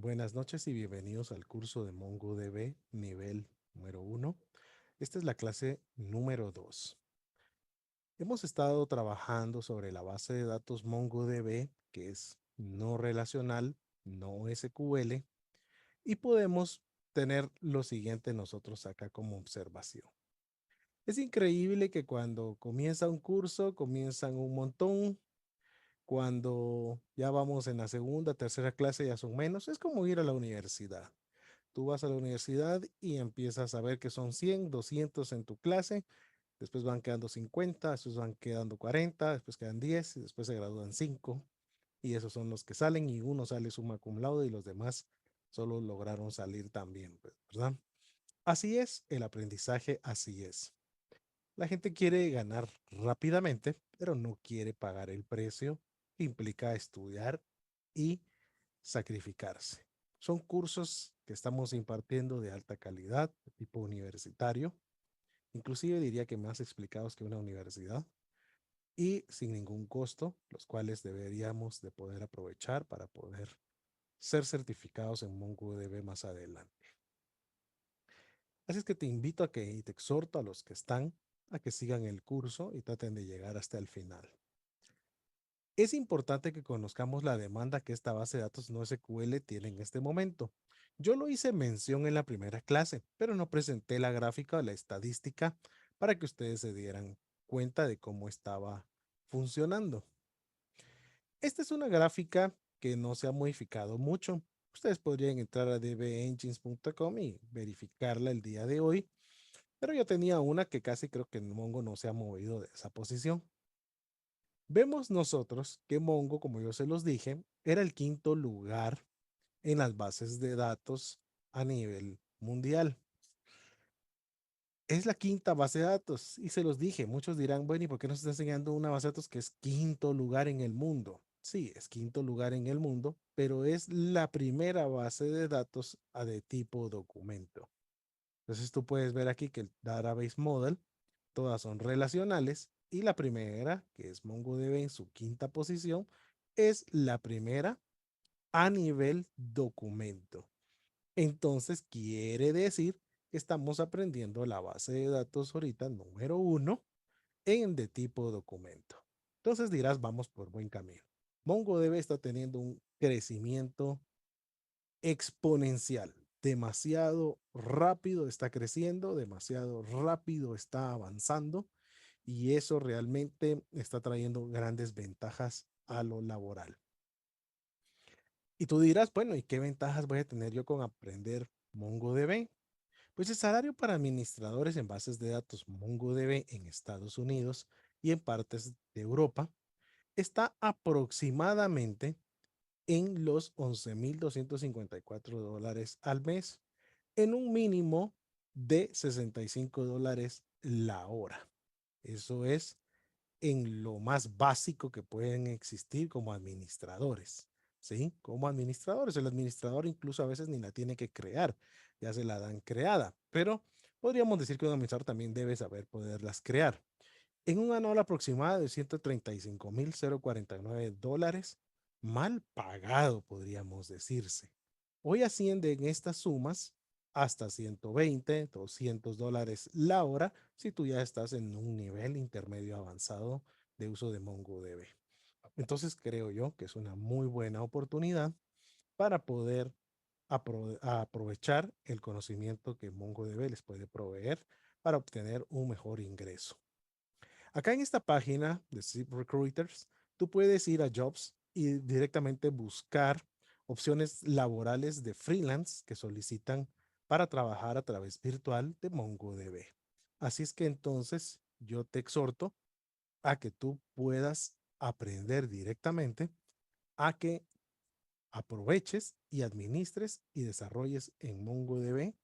Buenas noches y bienvenidos al curso de MongoDB nivel número 1. Esta es la clase número 2. Hemos estado trabajando sobre la base de datos MongoDB, que es no relacional, no SQL, y podemos tener lo siguiente nosotros acá como observación. Es increíble que cuando comienza un curso, comienzan un montón. Cuando ya vamos en la segunda, tercera clase ya son menos. Es como ir a la universidad. Tú vas a la universidad y empiezas a ver que son 100, 200 en tu clase, después van quedando 50, después van quedando 40, después quedan 10 y después se gradúan 5 y esos son los que salen y uno sale summa cum laude y los demás solo lograron salir también, pues, ¿verdad? Así es el aprendizaje, así es. La gente quiere ganar rápidamente, pero no quiere pagar el precio que implica estudiar y sacrificarse. Son cursos que estamos impartiendo de alta calidad, de tipo universitario, inclusive diría que más explicados que una universidad, y sin ningún costo, los cuales deberíamos de poder aprovechar para poder ser certificados en MongoDB más adelante. Así es que te invito a que y te exhorto a los que están a que sigan el curso y traten de llegar hasta el final. Es importante que conozcamos la demanda que esta base de datos no SQL tiene en este momento. Yo lo hice mención en la primera clase, pero no presenté la gráfica o la estadística para que ustedes se dieran cuenta de cómo estaba funcionando. Esta es una gráfica que no se ha modificado mucho. Ustedes podrían entrar a dbengines.com y verificarla el día de hoy, pero yo tenía una que casi creo que Mongo no se ha movido de esa posición. Vemos nosotros que Mongo, como yo se los dije, era el quinto lugar en las bases de datos a nivel mundial. Es la quinta base de datos y se los dije, muchos dirán, bueno, ¿y por qué nos está enseñando una base de datos que es quinto lugar en el mundo? Sí, es quinto lugar en el mundo, pero es la primera base de datos de tipo documento. Entonces tú puedes ver aquí que el Database Model, todas son relacionales y la primera, que es MongoDB en su quinta posición, es la primera a nivel documento. Entonces quiere decir que estamos aprendiendo la base de datos ahorita número 1 en de tipo documento. Entonces dirás, vamos por buen camino. MongoDB está teniendo un crecimiento exponencial. Demasiado rápido está creciendo, demasiado rápido está avanzando y eso realmente está trayendo grandes ventajas a lo laboral. Y tú dirás, bueno, ¿y qué ventajas voy a tener yo con aprender MongoDB? Pues el salario para administradores en bases de datos MongoDB en Estados Unidos y en partes de Europa está aproximadamente en los $11,254 al mes, en un mínimo de $65 la hora. Eso es en lo más básico que pueden existir como administradores. ¿Sí? Como administradores. El administrador incluso a veces ni la tiene que crear, ya se la dan creada, pero podríamos decir que un administrador también debe saber poderlas crear. En un anual aproximado de $135,049, mal pagado, podríamos decirse. Hoy ascienden estas sumas hasta 120, $200 la hora si tú ya estás en un nivel intermedio avanzado de uso de MongoDB. Entonces creo yo que es una muy buena oportunidad para poder aprovechar el conocimiento que MongoDB les puede proveer para obtener un mejor ingreso. Acá en esta página de ZipRecruiters, tú puedes ir a Jobs y directamente buscar opciones laborales de freelance que solicitan para trabajar a través virtual de MongoDB. Así es que entonces yo te exhorto a que tú puedas aprender directamente, a que aproveches y administres y desarrolles en MongoDB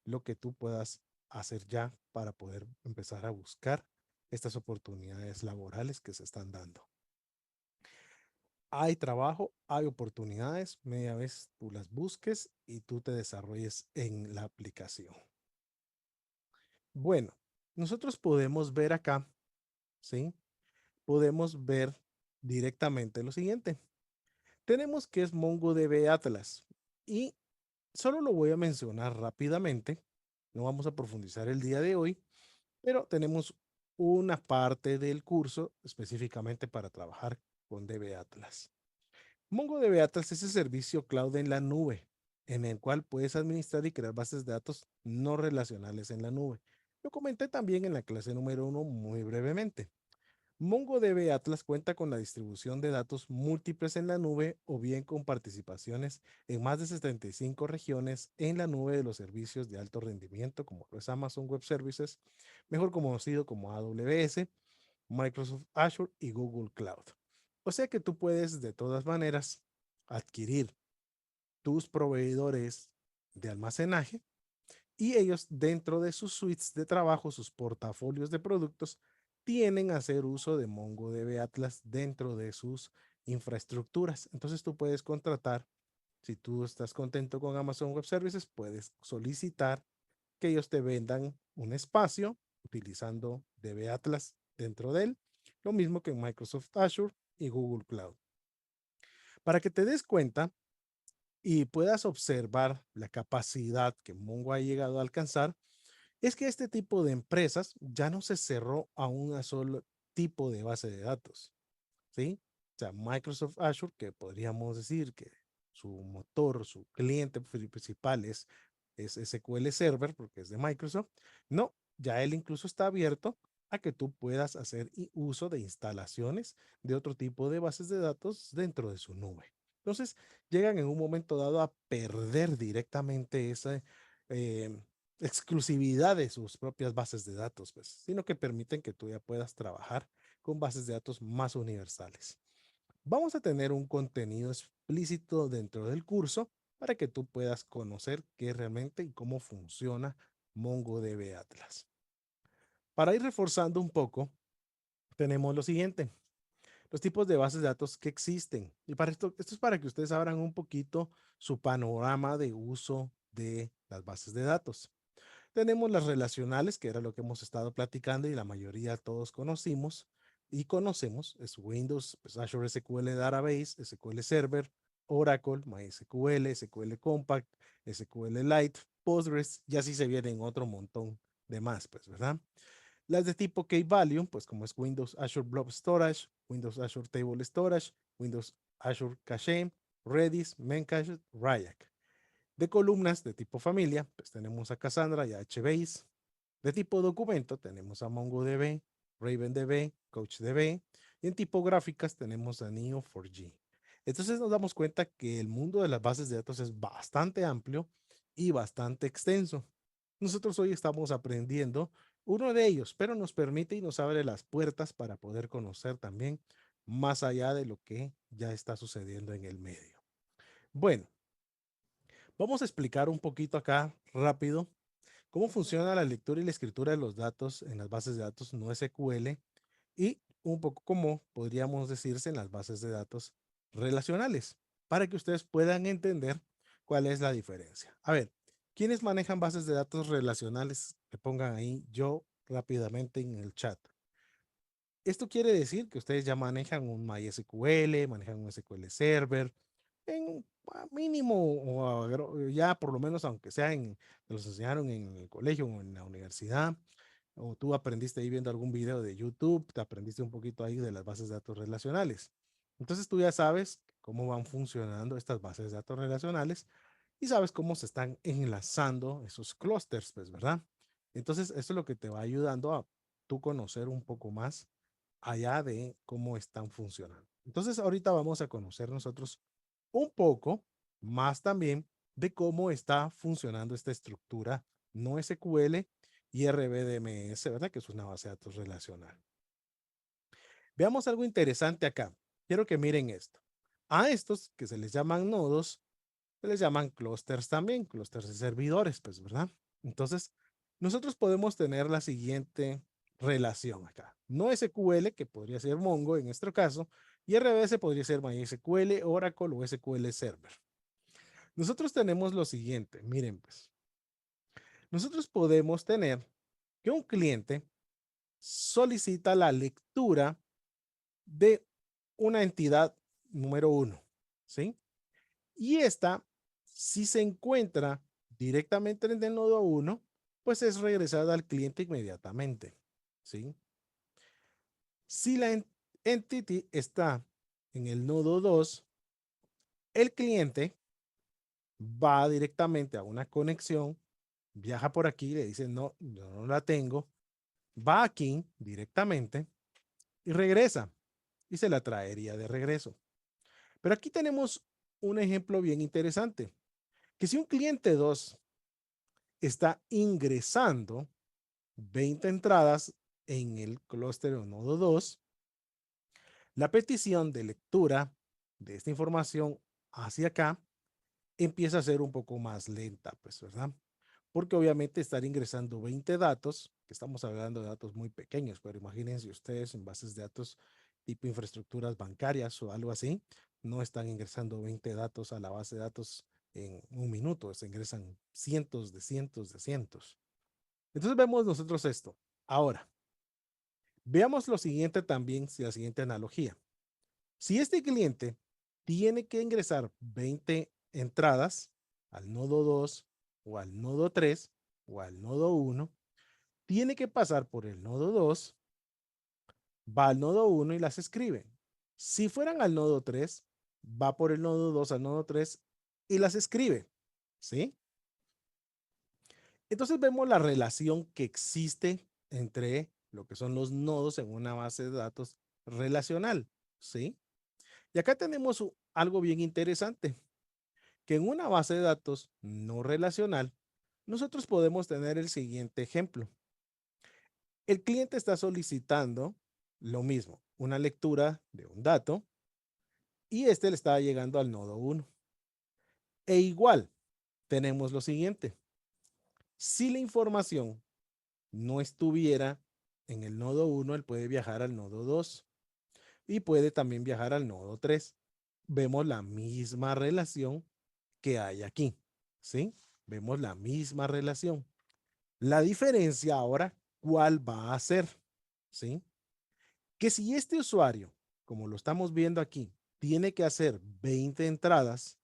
lo que tú puedas hacer ya para poder empezar a buscar estas oportunidades laborales que se están dando. Hay trabajo, hay oportunidades, media vez tú las busques y tú te desarrolles en la aplicación. Bueno, nosotros podemos ver acá, ¿sí? Podemos ver directamente lo siguiente. Tenemos que es MongoDB Atlas. y solo lo voy a mencionar rápidamente. No vamos a profundizar el día de hoy, pero tenemos una parte del curso específicamente para trabajar con DB Atlas. MongoDB Atlas es el servicio cloud en la nube, en el cual puedes administrar y crear bases de datos no relacionales en la nube. Lo comenté también en la clase número 1 muy brevemente. MongoDB Atlas cuenta con la distribución de datos múltiples en la nube o bien con participaciones en más de 75 regiones en la nube de los servicios de alto rendimiento como lo es Amazon Web Services, mejor conocido como AWS, Microsoft Azure y Google Cloud. O sea que tú puedes de todas maneras adquirir tus proveedores de almacenaje y ellos dentro de sus suites de trabajo, sus portafolios de productos, tienen a hacer uso de MongoDB Atlas dentro de sus infraestructuras. Entonces tú puedes contratar, si tú estás contento con Amazon Web Services, puedes solicitar que ellos te vendan un espacio utilizando DB Atlas dentro de él, lo mismo que en Microsoft Azure y Google Cloud. Para que te des cuenta y puedas observar la capacidad que Mongo ha llegado a alcanzar, es que este tipo de empresas ya no se cerró a un solo tipo de base de datos, ¿sí? O sea, Microsoft Azure, que podríamos decir que su motor, su cliente principal es SQL Server, porque es de Microsoft. No, ya él incluso está abierto a que tú puedas hacer uso de instalaciones de otro tipo de bases de datos dentro de su nube. Entonces, llegan en un momento dado a perder directamente esa eh, exclusividad de sus propias bases de datos, pues, sino que permiten que tú ya puedas trabajar con bases de datos más universales. Vamos a tener un contenido explícito dentro del curso para que tú puedas conocer qué realmente y cómo funciona MongoDB Atlas. Para ir reforzando un poco, tenemos lo siguiente, los tipos de bases de datos que existen. Y para esto es para que ustedes abran un poquito su panorama de uso de las bases de datos. Tenemos las relacionales, que era lo que hemos estado platicando y la mayoría todos conocimos y conocemos, es Windows, pues Azure SQL Database, SQL Server, Oracle, MySQL, SQL Compact, SQLite, Postgres, y así se vienen otro montón de más, pues, ¿verdad? Las de tipo Key Value, pues como es Windows Azure Blob Storage, Windows Azure Table Storage, Windows Azure Cache, Redis, Memcache, RAYAC. De columnas de tipo familia, pues tenemos a Cassandra y a HBase. De tipo documento tenemos a MongoDB, RavenDB, CouchDB. Y en tipográficas tenemos a Neo4j. Entonces nos damos cuenta que el mundo de las bases de datos es bastante amplio y bastante extenso. Nosotros hoy estamos aprendiendo uno de ellos, pero nos permite y nos abre las puertas para poder conocer también más allá de lo que ya está sucediendo en el medio. Bueno, vamos a explicar un poquito acá rápido cómo funciona la lectura y la escritura de los datos en las bases de datos no SQL y un poco cómo podríamos decirse en las bases de datos relacionales para que ustedes puedan entender cuál es la diferencia. A ver, ¿quiénes manejan bases de datos relacionales? Que pongan ahí yo rápidamente en el chat. Esto quiere decir que ustedes ya manejan un MySQL, manejan un SQL Server, en mínimo o ya por lo menos aunque sea los enseñaron en el colegio o en la universidad, o tú aprendiste ahí viendo algún video de YouTube, te aprendiste un poquito ahí de las bases de datos relacionales. Entonces tú ya sabes cómo van funcionando estas bases de datos relacionales y sabes cómo se están enlazando esos clústeres, pues, ¿verdad? Entonces, eso es lo que te va ayudando a tú conocer un poco más allá de cómo están funcionando. Entonces, ahorita vamos a conocer nosotros un poco más también de cómo está funcionando esta estructura no SQL y RBDMS, ¿verdad? Que es una base de datos relacional. Veamos algo interesante acá. Quiero que miren esto. A estos que se les llaman nodos, se les llaman clusters también, clusters de servidores, pues, ¿verdad? Entonces, nosotros podemos tener la siguiente relación acá. No SQL, que podría ser Mongo en nuestro caso, y RBS podría ser MySQL, Oracle o SQL Server. Nosotros tenemos lo siguiente, miren pues, nosotros podemos tener que un cliente solicita la lectura de una entidad número uno, ¿sí? Y esta Si se encuentra directamente en el nodo 1, pues es regresada al cliente inmediatamente, ¿sí? Si la entity está en el nodo 2, el cliente va directamente a una conexión, viaja por aquí, le dice, no, yo no la tengo, va aquí directamente y regresa y se la traería de regreso. Pero aquí tenemos un ejemplo bien interesante, que si un cliente 2 está ingresando 20 entradas en el clúster o nodo 2, la petición de lectura de esta información hacia acá empieza a ser un poco más lenta, pues, ¿verdad? Porque obviamente estar ingresando 20 datos, que estamos hablando de datos muy pequeños, pero imagínense ustedes en bases de datos tipo infraestructuras bancarias o algo así, no están ingresando 20 datos a la base de datos en un minuto, se ingresan cientos de cientos de cientos. Entonces vemos nosotros esto. Ahora, veamos lo siguiente también, si la siguiente analogía. Si este cliente tiene que ingresar 20 entradas al nodo 2 o al nodo 3 o al nodo 1, tiene que pasar por el nodo 2, va al nodo 1 y las escribe. Si fueran al nodo 3, va por el nodo 2 al nodo 3 y las escribe. ¿Sí? Entonces vemos la relación que existe entre lo que son los nodos en una base de datos relacional. ¿Sí? Y acá tenemos algo bien interesante, que en una base de datos no relacional, nosotros podemos tener el siguiente ejemplo. El cliente está solicitando lo mismo, una lectura de un dato, y este le está llegando al nodo 1. E igual, tenemos lo siguiente. Si la información no estuviera en el nodo 1, él puede viajar al nodo 2 y puede también viajar al nodo 3. Vemos la misma relación que hay aquí, ¿sí? Vemos la misma relación. La diferencia ahora, ¿cuál va a ser? ¿Sí? Que si este usuario, como lo estamos viendo aquí, tiene que hacer 20 entradas,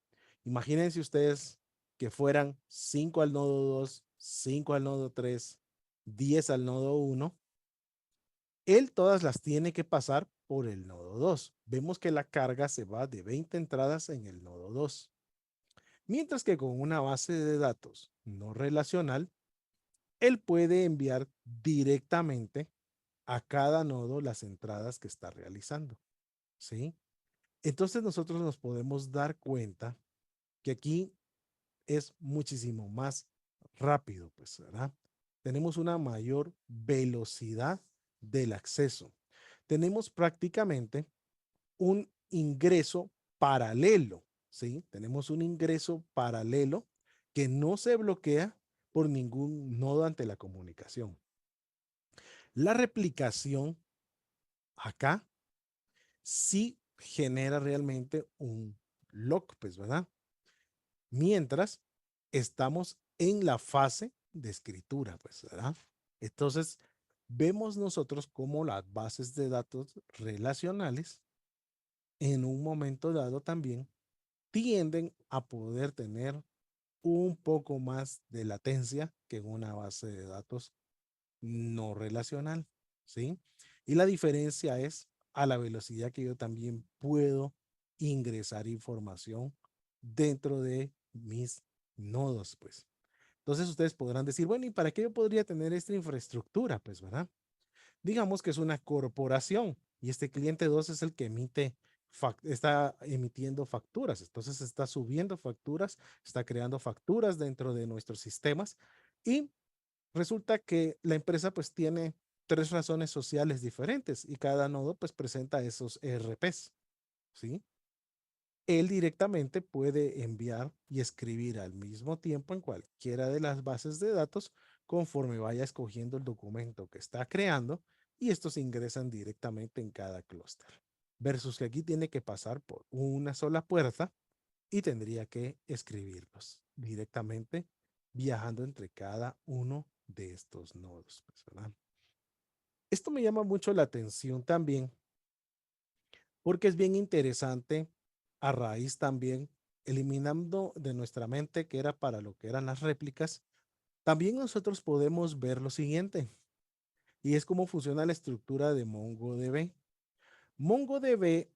imagínense ustedes que fueran 5 al nodo 2, 5 al nodo 3, 10 al nodo 1, él todas las tiene que pasar por el nodo 2. Vemos que la carga se va de 20 entradas en el nodo 2. Mientras que con una base de datos no relacional, él puede enviar directamente a cada nodo las entradas que está realizando. ¿Sí? Entonces nosotros nos podemos dar cuenta que aquí es muchísimo más rápido, pues, ¿verdad? Tenemos una mayor velocidad del acceso. Tenemos prácticamente un ingreso paralelo, ¿sí? Tenemos un ingreso paralelo que no se bloquea por ningún nodo ante la comunicación. La replicación acá sí genera realmente un lock, pues, ¿verdad? Mientras estamos en la fase de escritura, pues, ¿verdad? Entonces, vemos nosotros cómo las bases de datos relacionales en un momento dado también tienden a poder tener un poco más de latencia que en una base de datos no relacional, ¿sí? Y la diferencia es a la velocidad que yo también puedo ingresar información dentro de mis nodos, pues. Entonces ustedes podrán decir, bueno, ¿y para qué yo podría tener esta infraestructura? Pues, ¿verdad? Digamos que es una corporación y este cliente 2 es el que está emitiendo facturas. Entonces está subiendo facturas, está creando facturas dentro de nuestros sistemas y resulta que la empresa pues tiene tres razones sociales diferentes y cada nodo pues presenta esos ERPs, ¿sí? Él directamente puede enviar y escribir al mismo tiempo en cualquiera de las bases de datos conforme vaya escogiendo el documento que está creando y estos ingresan directamente en cada clúster. Versus que aquí tiene que pasar por una sola puerta y tendría que escribirlos directamente viajando entre cada uno de estos nodos, pues, ¿verdad? Esto me llama mucho la atención también porque es bien interesante a raíz también eliminando de nuestra mente que era para lo que eran las réplicas, también nosotros podemos ver lo siguiente, y es cómo funciona la estructura de MongoDB. MongoDB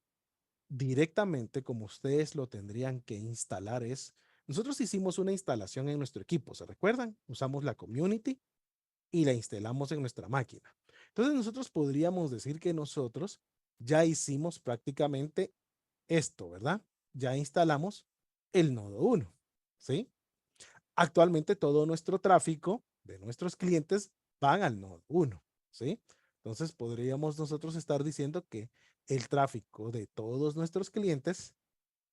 directamente, como ustedes lo tendrían que instalar, es, nosotros hicimos una instalación en nuestro equipo, ¿se recuerdan? Usamos la community y la instalamos en nuestra máquina. Entonces nosotros podríamos decir que nosotros ya hicimos prácticamente esto, ¿verdad? Ya instalamos el nodo 1, ¿sí? Actualmente todo nuestro tráfico de nuestros clientes van al nodo 1, ¿sí? Entonces podríamos nosotros estar diciendo que el tráfico de todos nuestros clientes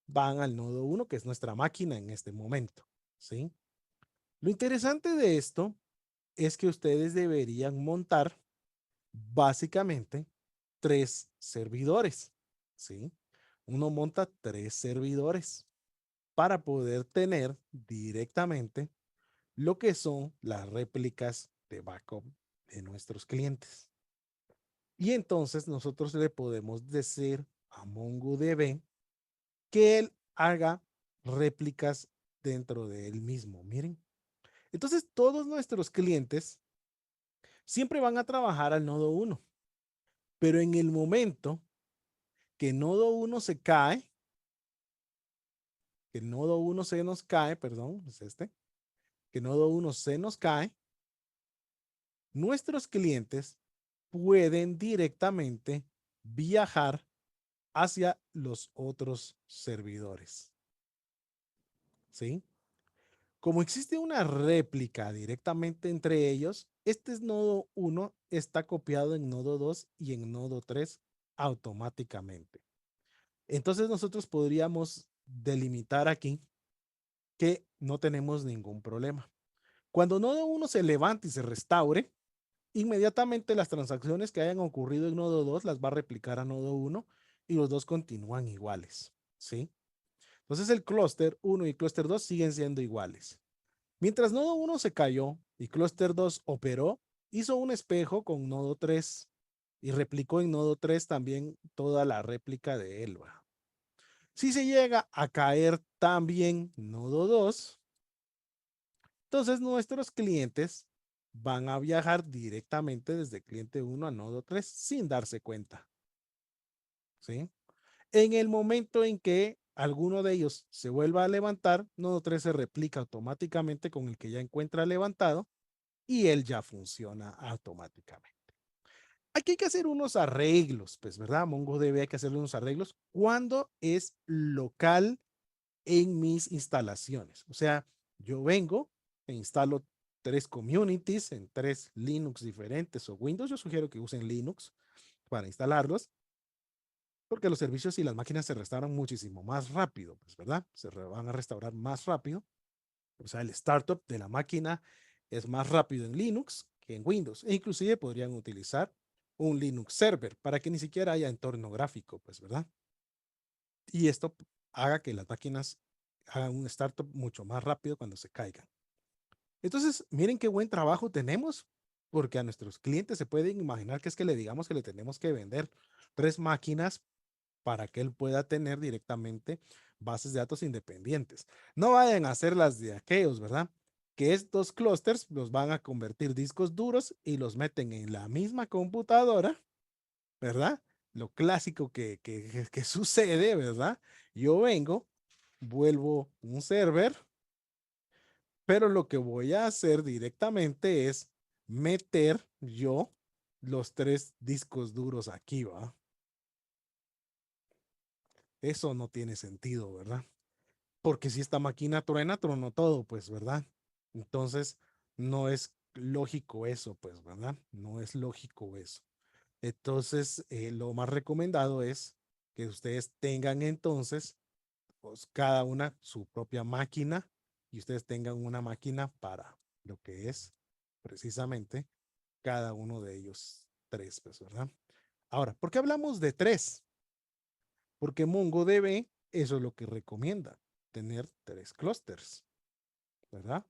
van al nodo 1, que es nuestra máquina en este momento, ¿sí? Lo interesante de esto es que ustedes deberían montar básicamente 3 servidores, ¿sí? Uno monta 3 servidores para poder tener directamente lo que son las réplicas de backup de nuestros clientes. Y entonces nosotros le podemos decir a MongoDB que él haga réplicas dentro de él mismo. Miren. Entonces todos nuestros clientes siempre van a trabajar al nodo 1, pero en el momento que nodo 1 se cae, que nodo 1 se nos cae, perdón, es este, que nodo 1 se nos cae, nuestros clientes pueden directamente viajar hacia los otros servidores. ¿Sí? Como existe una réplica directamente entre ellos, este nodo 1 está copiado en nodo 2 y en nodo 3 automáticamente. Entonces nosotros podríamos delimitar aquí que no tenemos ningún problema. Cuando nodo 1 se levante y se restaure, inmediatamente las transacciones que hayan ocurrido en nodo 2 las va a replicar a nodo 1 y los dos continúan iguales, ¿sí? Entonces el clúster 1 y clúster 2 siguen siendo iguales. Mientras nodo 1 se cayó y clúster 2 operó, hizo un espejo con nodo 3 y replicó en nodo 3 también toda la réplica de Elba. Si se llega a caer también nodo 2, entonces nuestros clientes van a viajar directamente desde cliente 1 a nodo 3 sin darse cuenta. ¿Sí? En el momento en que alguno de ellos se vuelva a levantar, nodo 3 se replica automáticamente con el que ya encuentra levantado y él ya funciona automáticamente. Aquí hay que hacer unos arreglos, pues, ¿verdad? MongoDB hay que hacerle unos arreglos cuando es local en mis instalaciones. O sea, yo vengo e instalo 3 communities en 3 Linux diferentes o Windows. Yo sugiero que usen Linux para instalarlos, porque los servicios y las máquinas se restauran muchísimo más rápido, pues, ¿verdad? Van a restaurar más rápido. O sea, el startup de la máquina es más rápido en Linux que en Windows. E inclusive podrían utilizar un Linux server para que ni siquiera haya entorno gráfico, pues, ¿verdad? Y esto haga que las máquinas hagan un startup mucho más rápido cuando se caigan. Entonces, miren qué buen trabajo tenemos, porque a nuestros clientes se pueden imaginar que es que le digamos que le tenemos que vender 3 máquinas para que él pueda tener directamente bases de datos independientes. No vayan a hacer las de aquellos, ¿verdad? Que estos clústeres los van a convertir discos duros y los meten en la misma computadora, ¿verdad? Lo clásico que sucede, ¿verdad? Yo vengo, vuelvo un server, pero lo que voy a hacer directamente es meter yo los 3 discos duros aquí, ¿va? Eso no tiene sentido, ¿verdad? Porque si esta máquina truena, tronó todo, pues, ¿verdad? Entonces, no es lógico eso, pues, ¿verdad? No es lógico eso. Entonces, lo más recomendado es que ustedes tengan entonces, pues, cada una su propia máquina y ustedes tengan una máquina para lo que es precisamente cada uno de ellos 3, pues, ¿verdad? Ahora, ¿por qué hablamos de 3? Porque MongoDB, eso es lo que recomienda, tener 3 clústeres, ¿verdad?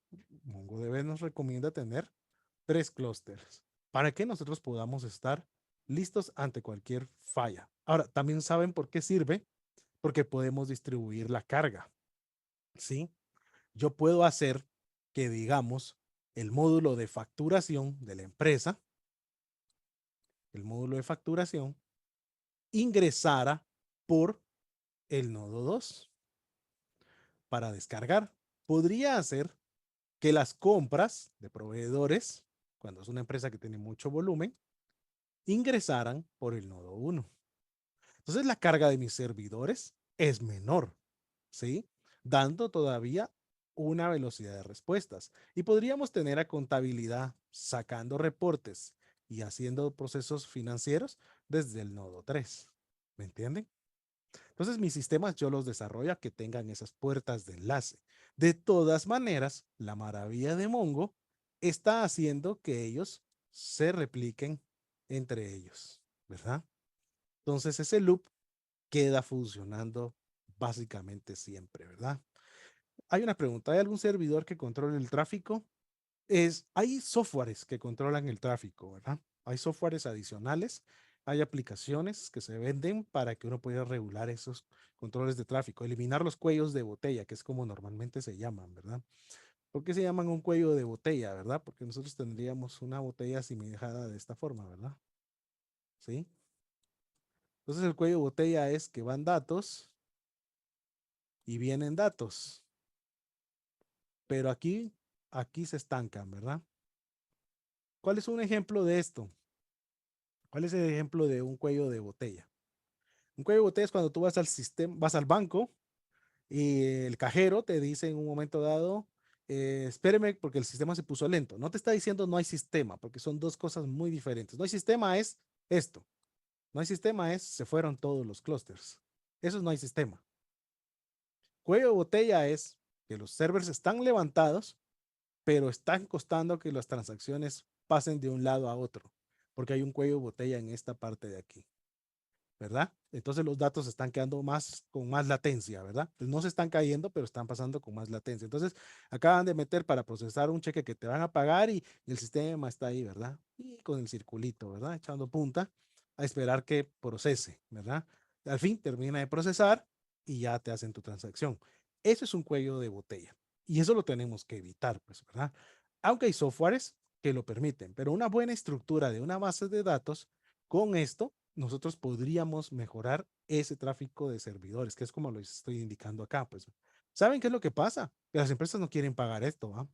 MongoDB nos recomienda tener 3 clústeres para que nosotros podamos estar listos ante cualquier falla. Ahora, también saben por qué sirve, porque podemos distribuir la carga. ¿sí? Yo puedo hacer que, digamos, el módulo de facturación de la empresa, el módulo de facturación, ingresara por el nodo 2 para descargar. Podría hacer que las compras de proveedores, cuando es una empresa que tiene mucho volumen, ingresaran por el nodo 1. Entonces la carga de mis servidores es menor, ¿sí? Dando todavía una velocidad de respuestas. Y podríamos tener a contabilidad sacando reportes y haciendo procesos financieros desde el nodo 3. ¿Me entienden? Entonces mis sistemas yo los desarrollo a que tengan esas puertas de enlace. De todas maneras, la maravilla de Mongo está haciendo que ellos se repliquen entre ellos, ¿verdad? Entonces ese loop queda funcionando básicamente siempre, ¿verdad? Hay una pregunta, ¿hay algún servidor que controle el tráfico? Hay softwares que controlan el tráfico, ¿verdad? Hay softwares adicionales, hay aplicaciones que se venden para que uno pueda regular esos controles de tráfico, eliminar los cuellos de botella, que es como normalmente se llaman, ¿verdad? ¿Por qué se llaman un cuello de botella, verdad? Porque nosotros tendríamos una botella asimilada de esta forma, ¿verdad? ¿Sí? Entonces el cuello de botella es que van datos y vienen datos, pero aquí se estancan, ¿verdad? ¿Cuál es un ejemplo de esto? ¿Cuál es el ejemplo de un cuello de botella? Un cuello de botella es cuando tú vas al sistema, vas al banco y el cajero te dice en un momento dado, espéreme porque el sistema se puso lento. No te está diciendo no hay sistema, porque son dos cosas muy diferentes. No hay sistema es esto. No hay sistema es se fueron todos los clusters. Eso no hay sistema. Cuello de botella es que los servers están levantados, pero están costando que las transacciones pasen de un lado a otro, porque hay un cuello de botella en esta parte de aquí, ¿verdad? Entonces los datos están quedando con más latencia, ¿verdad? Pues no se están cayendo, pero están pasando con más latencia. Entonces acaban de meter para procesar un cheque que te van a pagar y el sistema está ahí, ¿verdad? Y con el circulito, ¿verdad? Echando punta a esperar que procese, ¿verdad? Al fin termina de procesar y ya te hacen tu transacción. Eso es un cuello de botella y eso lo tenemos que evitar, pues, ¿verdad? Aunque hay softwares que lo permiten, pero una buena estructura de una base de datos con esto nosotros podríamos mejorar ese tráfico de servidores, que es como lo estoy indicando acá. Pues, ¿saben qué es lo que pasa? Que las empresas no quieren pagar esto, ¿va?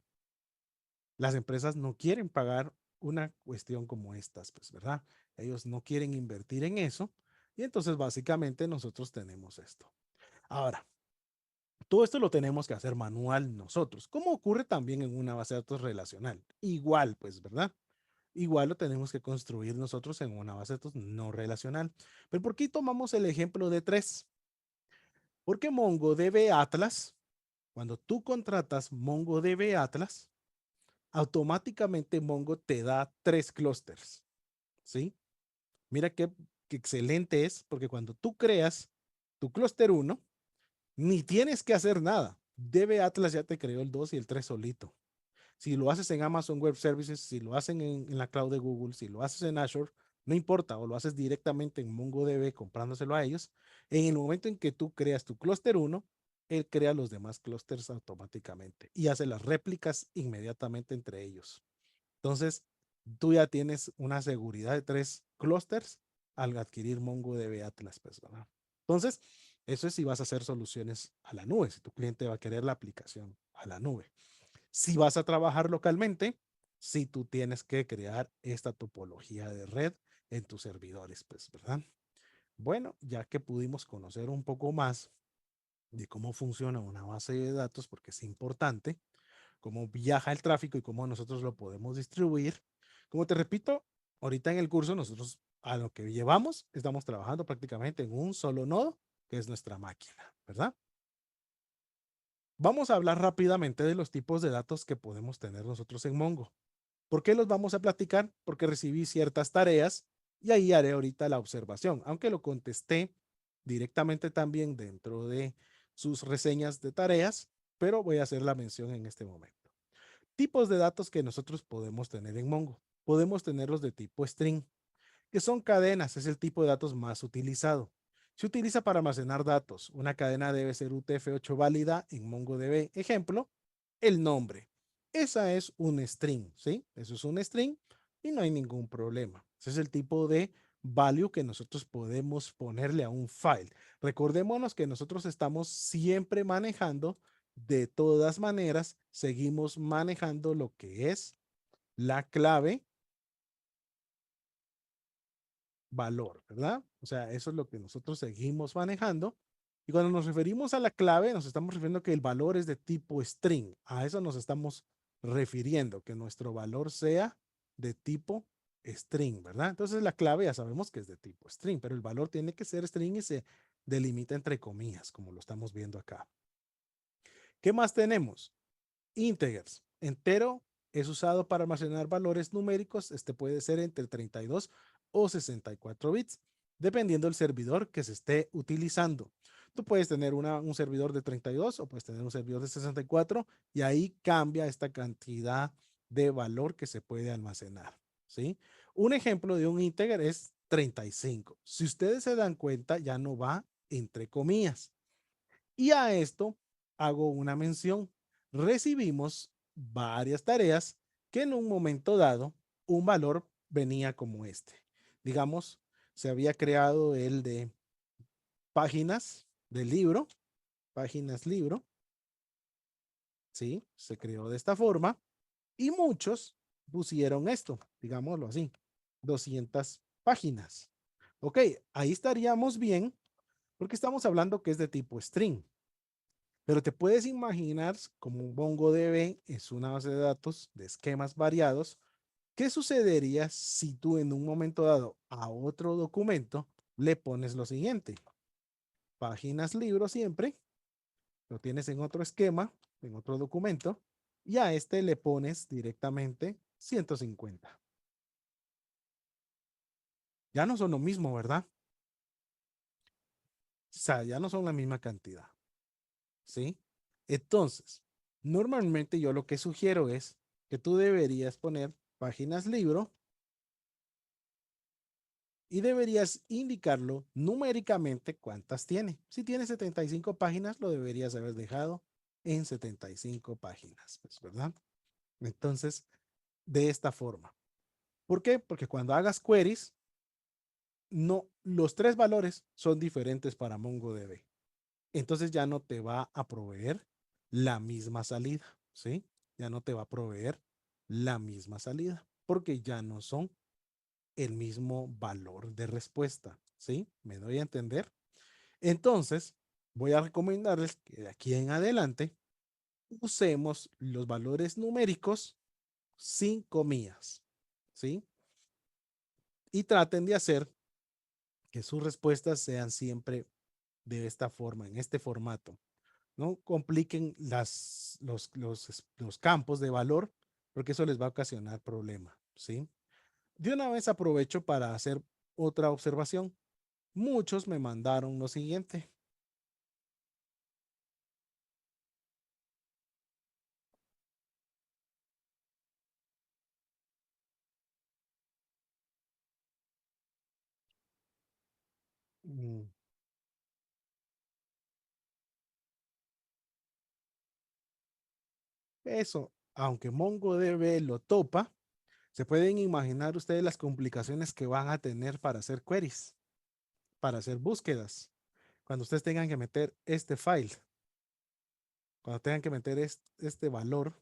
Las empresas no quieren pagar una cuestión como estas, pues, ¿verdad? Ellos no quieren invertir en eso y entonces básicamente nosotros tenemos esto. Ahora, todo esto lo tenemos que hacer manual nosotros, como ocurre también en una base de datos relacional. Igual, pues, ¿verdad? Igual lo tenemos que construir nosotros en una base de datos no relacional. Pero ¿por qué tomamos el ejemplo de tres? Porque MongoDB Atlas, cuando tú contratas MongoDB Atlas, automáticamente Mongo te da tres clústeres, ¿sí? Mira qué excelente es, porque cuando tú creas tu clúster uno, ni tienes que hacer nada. DB Atlas ya te creó el 2 y el 3 solito. Si lo haces en Amazon Web Services, si lo hacen en la cloud de Google, si lo haces en Azure, no importa, o lo haces directamente en MongoDB comprándoselo a ellos, en el momento en que tú creas tu clúster uno, él crea los demás clústeres automáticamente y hace las réplicas inmediatamente entre ellos. Entonces, tú ya tienes una seguridad de tres clústeres al adquirir MongoDB Atlas, pues, ¿verdad? Entonces, eso es si vas a hacer soluciones a la nube, si tu cliente va a querer la aplicación a la nube. Si vas a trabajar localmente, si tú tienes que crear esta topología de red en tus servidores, pues, ¿verdad? Bueno, ya que pudimos conocer un poco más de cómo funciona una base de datos, porque es importante, cómo viaja el tráfico y cómo nosotros lo podemos distribuir. Como te repito, ahorita en el curso nosotros a lo que llevamos estamos trabajando prácticamente en un solo nodo, que es nuestra máquina, ¿verdad? Vamos a hablar rápidamente de los tipos de datos que podemos tener nosotros en Mongo. ¿Por qué los vamos a platicar? Porque recibí ciertas tareas y ahí haré ahorita la observación, aunque lo contesté directamente también dentro de sus reseñas de tareas, pero voy a hacer la mención en este momento. Tipos de datos que nosotros podemos tener en Mongo. Podemos tenerlos de tipo string, que son cadenas, es el tipo de datos más utilizado. Se utiliza para almacenar datos. Una cadena debe ser UTF-8 válida en MongoDB. Ejemplo, el nombre. Esa es un string, ¿sí? Eso es un string y no hay ningún problema. Ese es el tipo de value que nosotros podemos ponerle a un file. Recordémonos que nosotros estamos siempre manejando, de todas maneras, seguimos manejando lo que es la clave valor, ¿verdad? O sea, eso es lo que nosotros seguimos manejando. Y cuando nos referimos a la clave, nos estamos refiriendo que el valor es de tipo string. A eso nos estamos refiriendo, que nuestro valor sea de tipo string, ¿verdad? Entonces la clave ya sabemos que es de tipo string, pero el valor tiene que ser string y se delimita entre comillas, como lo estamos viendo acá. ¿Qué más tenemos? Integers. Entero es usado para almacenar valores numéricos. Este puede ser entre 32 o 64 bits, dependiendo del servidor que se esté utilizando. Tú puedes tener un servidor de 32 o puedes tener un servidor de 64 y ahí cambia esta cantidad de valor que se puede almacenar, ¿sí? Un ejemplo de un integer es 35. Si ustedes se dan cuenta, ya no va entre comillas. Y a esto hago una mención. Recibimos varias tareas que en un momento dado un valor venía como este. Digamos, se había creado el de páginas del libro, páginas libro, ¿sí? Se creó de esta forma y muchos pusieron esto, digámoslo así, 200 páginas. Ok, ahí estaríamos bien porque estamos hablando que es de tipo string. Pero te puedes imaginar como un MongoDB es una base de datos de esquemas variados. ¿Qué sucedería si tú en un momento dado a otro documento le pones lo siguiente? Páginas libro siempre, lo tienes en otro esquema, en otro documento, y a este le pones directamente 150. Ya no son lo mismo, ¿verdad? O sea, ya no son la misma cantidad, ¿sí? Entonces, normalmente yo lo que sugiero es que tú deberías poner páginas libro y deberías indicarlo numéricamente cuántas tiene. Si tiene 75 páginas, lo deberías haber dejado en 75 páginas, pues, ¿verdad? Entonces, de esta forma. ¿Por qué? Porque cuando hagas queries, no, los tres valores son diferentes para MongoDB. Entonces ya no te va a proveer la misma salida, ¿sí? Ya no te va a proveer la misma salida porque ya no son el mismo valor de respuesta, ¿sí? ¿Me doy a entender? Entonces, voy a recomendarles que de aquí en adelante usemos los valores numéricos sin comillas, ¿sí? Y traten de hacer que sus respuestas sean siempre de esta forma, en este formato. No compliquen los campos de valor porque eso les va a ocasionar problema, ¿sí? De una vez aprovecho para hacer otra observación. Muchos me mandaron lo siguiente. Mm, Eso, aunque MongoDB lo topa, se pueden imaginar ustedes las complicaciones que van a tener para hacer queries, para hacer búsquedas. Cuando ustedes tengan que meter este file, cuando tengan que meter este valor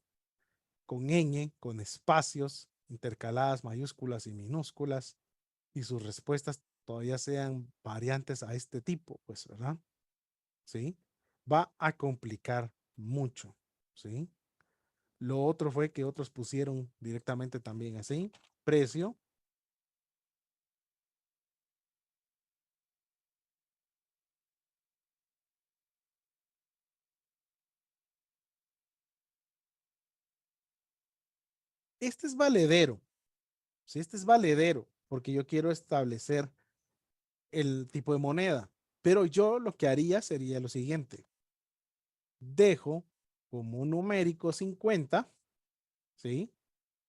con ñ, con espacios intercaladas, mayúsculas y minúsculas, y sus respuestas todavía sean variantes a este tipo, pues, ¿verdad? ¿Sí? Va a complicar mucho, ¿sí? Lo otro fue que otros pusieron directamente también así, precio. Este es valedero, ¿sí? Este es valedero, porque yo quiero establecer el tipo de moneda. Pero yo lo que haría sería lo siguiente. Dejo como un numérico 50, ¿sí?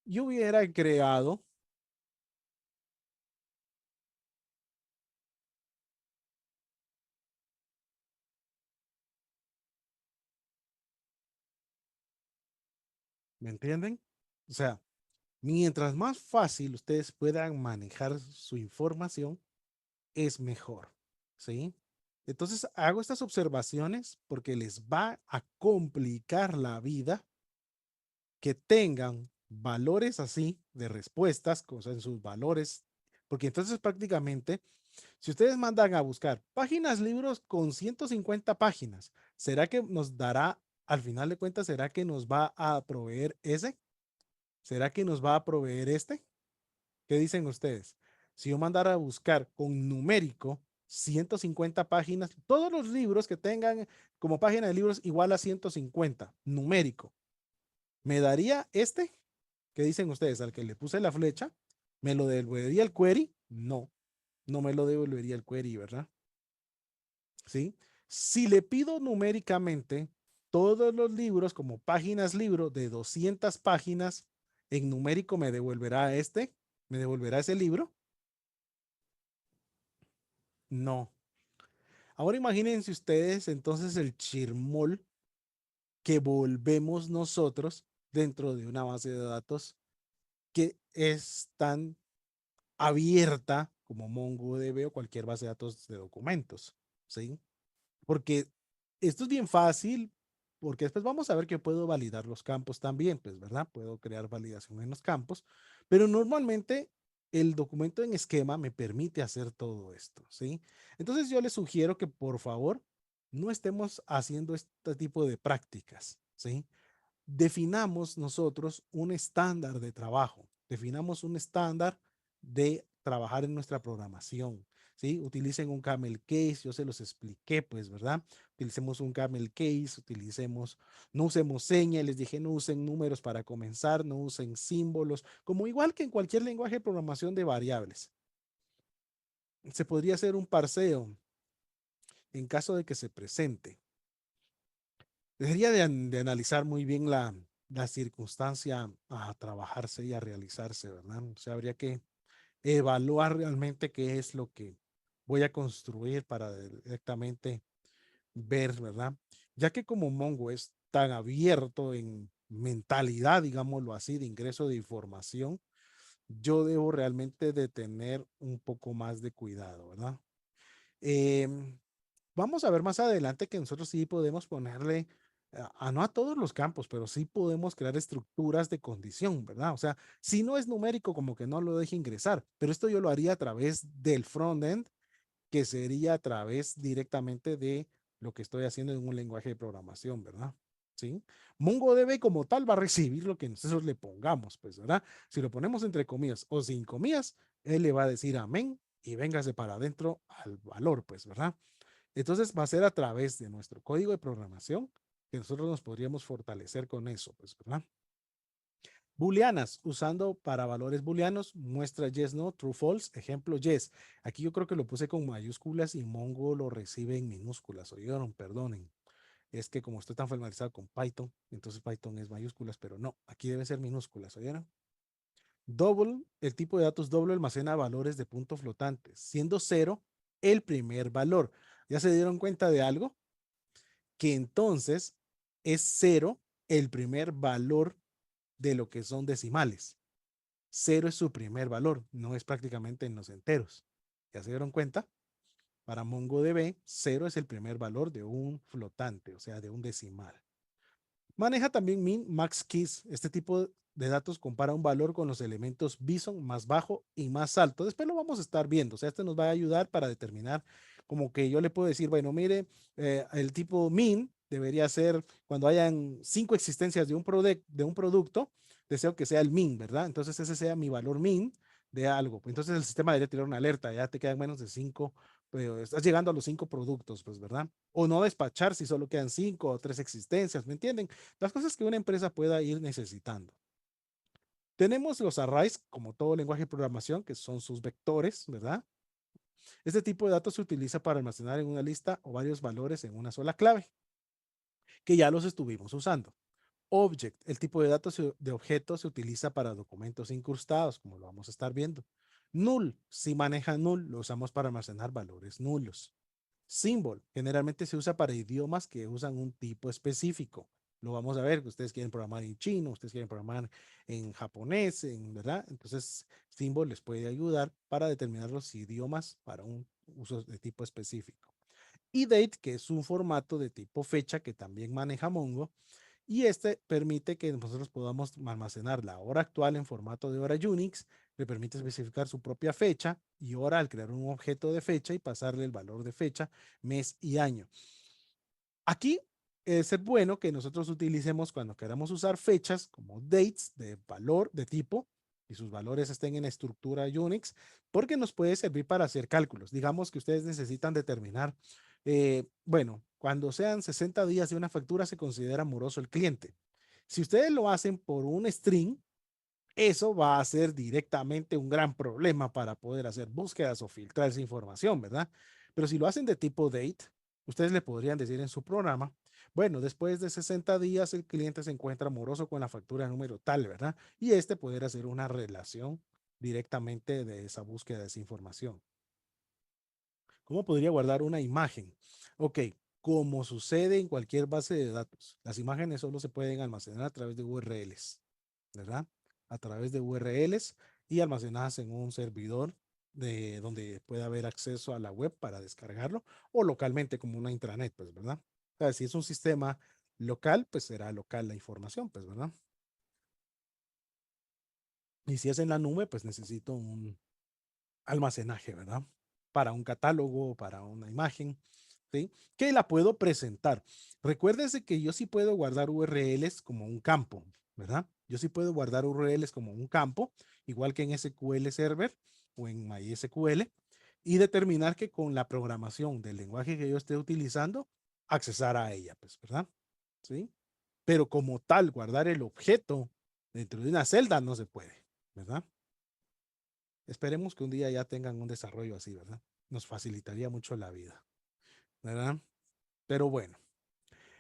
Yo hubiera creado ¿Me entienden? O sea, mientras más fácil ustedes puedan manejar su información, es mejor, ¿sí? Entonces hago estas observaciones porque les va a complicar la vida que tengan valores así de respuestas, cosas en sus valores, porque entonces prácticamente, si ustedes mandan a buscar páginas, libros con 150 páginas, ¿será que nos dará, al final de cuentas, será que nos va a proveer ese? ¿Será que nos va a proveer este? ¿Qué dicen ustedes? Si yo mandara a buscar con numérico 150 páginas, todos los libros que tengan como página de libros igual a 150, numérico, ¿me daría este? ¿Qué dicen ustedes? Al que le puse la flecha, ¿me lo devolvería el query? No, no me lo devolvería el query, ¿verdad? ¿Sí? Si le pido numéricamente todos los libros como páginas libro de 200 páginas, en numérico me devolverá este, me devolverá ese libro. No. Ahora imagínense ustedes entonces el chirmol que volvemos nosotros dentro de una base de datos que es tan abierta como MongoDB o cualquier base de datos de documentos, ¿sí? Porque esto es bien fácil, porque después vamos a ver que puedo validar los campos también, pues, ¿verdad? Puedo crear validación en los campos, pero normalmente el documento en esquema me permite hacer todo esto, ¿sí? Entonces yo les sugiero que por favor no estemos haciendo este tipo de prácticas, ¿sí? Definamos nosotros un estándar de trabajo, definamos un estándar de trabajar en nuestra programación, ¿sí? Utilicen un camel case, yo se los expliqué, pues, ¿verdad? Utilicemos un camel case, utilicemos, no usemos señas, les dije, no usen números para comenzar, no usen símbolos, como igual que en cualquier lenguaje de programación de variables. Se podría hacer un parseo en caso de que se presente. Debería de analizar muy bien la circunstancia a trabajarse y a realizarse, ¿verdad? O sea, habría que evaluar realmente qué es lo que voy a construir para directamente ver, ¿verdad? Ya que como Mongo es tan abierto en mentalidad, digámoslo así, de ingreso de información, yo debo realmente de tener un poco más de cuidado, ¿verdad? Vamos a ver más adelante que nosotros sí podemos ponerle, no a todos los campos, pero sí podemos crear estructuras de condición, ¿verdad? O sea, si no es numérico, como que no lo deje ingresar, pero esto yo lo haría a través del frontend, que sería a través directamente de lo que estoy haciendo en un lenguaje de programación, ¿verdad? ¿Sí? MongoDB como tal va a recibir lo que nosotros le pongamos, pues, ¿verdad? Si lo ponemos entre comillas o sin comillas, él le va a decir amén y véngase para adentro al valor, pues, ¿verdad? Entonces va a ser a través de nuestro código de programación que nosotros nos podríamos fortalecer con eso, pues, ¿verdad? Booleanas, usando para valores booleanos, muestra yes, no, true, false, ejemplo yes. Aquí yo creo que lo puse con mayúsculas y Mongo lo recibe en minúsculas. Oyeron, perdonen. Es que como estoy tan familiarizado con Python, entonces Python es mayúsculas, pero no, aquí debe ser minúsculas, ¿oyeron? Double, el tipo de datos doble almacena valores de punto flotantes, siendo cero el primer valor. ¿Ya se dieron cuenta de algo? Que entonces es cero el primer valor de lo que son decimales. Cero es su primer valor, no es prácticamente en los enteros. ¿Ya se dieron cuenta? Para MongoDB, cero es el primer valor de un flotante, o sea, de un decimal. Maneja también min, max, keys. Este tipo de datos compara un valor con los elementos bison más bajo y más alto. Después lo vamos a estar viendo. O sea, esto nos va a ayudar para determinar, como que yo le puedo decir, bueno, mire, el tipo min debería ser cuando hayan 5 existencias de un producto, deseo que sea el min, ¿verdad? Entonces ese sea mi valor min de algo. Entonces el sistema debería tirar una alerta, ya te quedan menos de 5, pero estás llegando a los 5 productos, pues, ¿verdad? O no despachar si solo quedan 5 o 3 existencias, ¿me entienden? Las cosas que una empresa pueda ir necesitando. Tenemos los arrays, como todo lenguaje de programación, que son sus vectores, ¿verdad? Este tipo de datos se utiliza para almacenar en una lista o varios valores en una sola clave, que ya los estuvimos usando. Object, el tipo de datos de objetos se utiliza para documentos incrustados, como lo vamos a estar viendo. Null, si maneja null, lo usamos para almacenar valores nulos. Symbol, generalmente se usa para idiomas que usan un tipo específico. lo vamos a ver, que ustedes quieren programar en chino, ustedes quieren programar en japonés, ¿verdad? Entonces, Symbol les puede ayudar para determinar los idiomas para un uso de tipo específico. Y date, que es un formato de tipo fecha que también maneja Mongo, y este permite que nosotros podamos almacenar la hora actual en formato de hora Unix, le permite especificar su propia fecha y hora al crear un objeto de fecha y pasarle el valor de fecha, mes y año. Aquí es bueno que nosotros utilicemos cuando queramos usar fechas como dates de valor de tipo y sus valores estén en estructura Unix, porque nos puede servir para hacer cálculos. Digamos que ustedes necesitan determinar, bueno, cuando sean 60 días de una factura se considera moroso el cliente. Si ustedes lo hacen por un string, eso va a ser directamente un gran problema para poder hacer búsquedas o filtrar esa información, ¿verdad? Pero si lo hacen de tipo date, ustedes le podrían decir en su programa, bueno, después de 60 días el cliente se encuentra moroso con la factura número tal, ¿verdad? Y este poder hacer una relación directamente de esa búsqueda de esa información. ¿Cómo podría guardar una imagen? Ok, como sucede en cualquier base de datos, las imágenes solo se pueden almacenar a través de URLs, ¿verdad? A través de URLs y almacenadas en un servidor de donde pueda haber acceso a la web para descargarlo o localmente como una intranet, pues, ¿verdad? O sea, si es un sistema local, pues será local la información, pues, ¿verdad? Y si es en la nube, pues necesito un almacenaje, ¿verdad? Para un catálogo, para una imagen, ¿sí? Que la puedo presentar. Recuérdese que yo sí puedo guardar URLs como un campo, ¿verdad? Yo sí puedo guardar URLs como un campo, igual que en SQL Server o en MySQL, y determinar que con la programación del lenguaje que yo esté utilizando, accesar a ella, pues, ¿verdad? ¿Sí? Pero como tal, guardar el objeto dentro de una celda no se puede, ¿verdad? Esperemos que un día ya tengan un desarrollo así, ¿verdad? Nos facilitaría mucho la vida, ¿verdad? Pero bueno,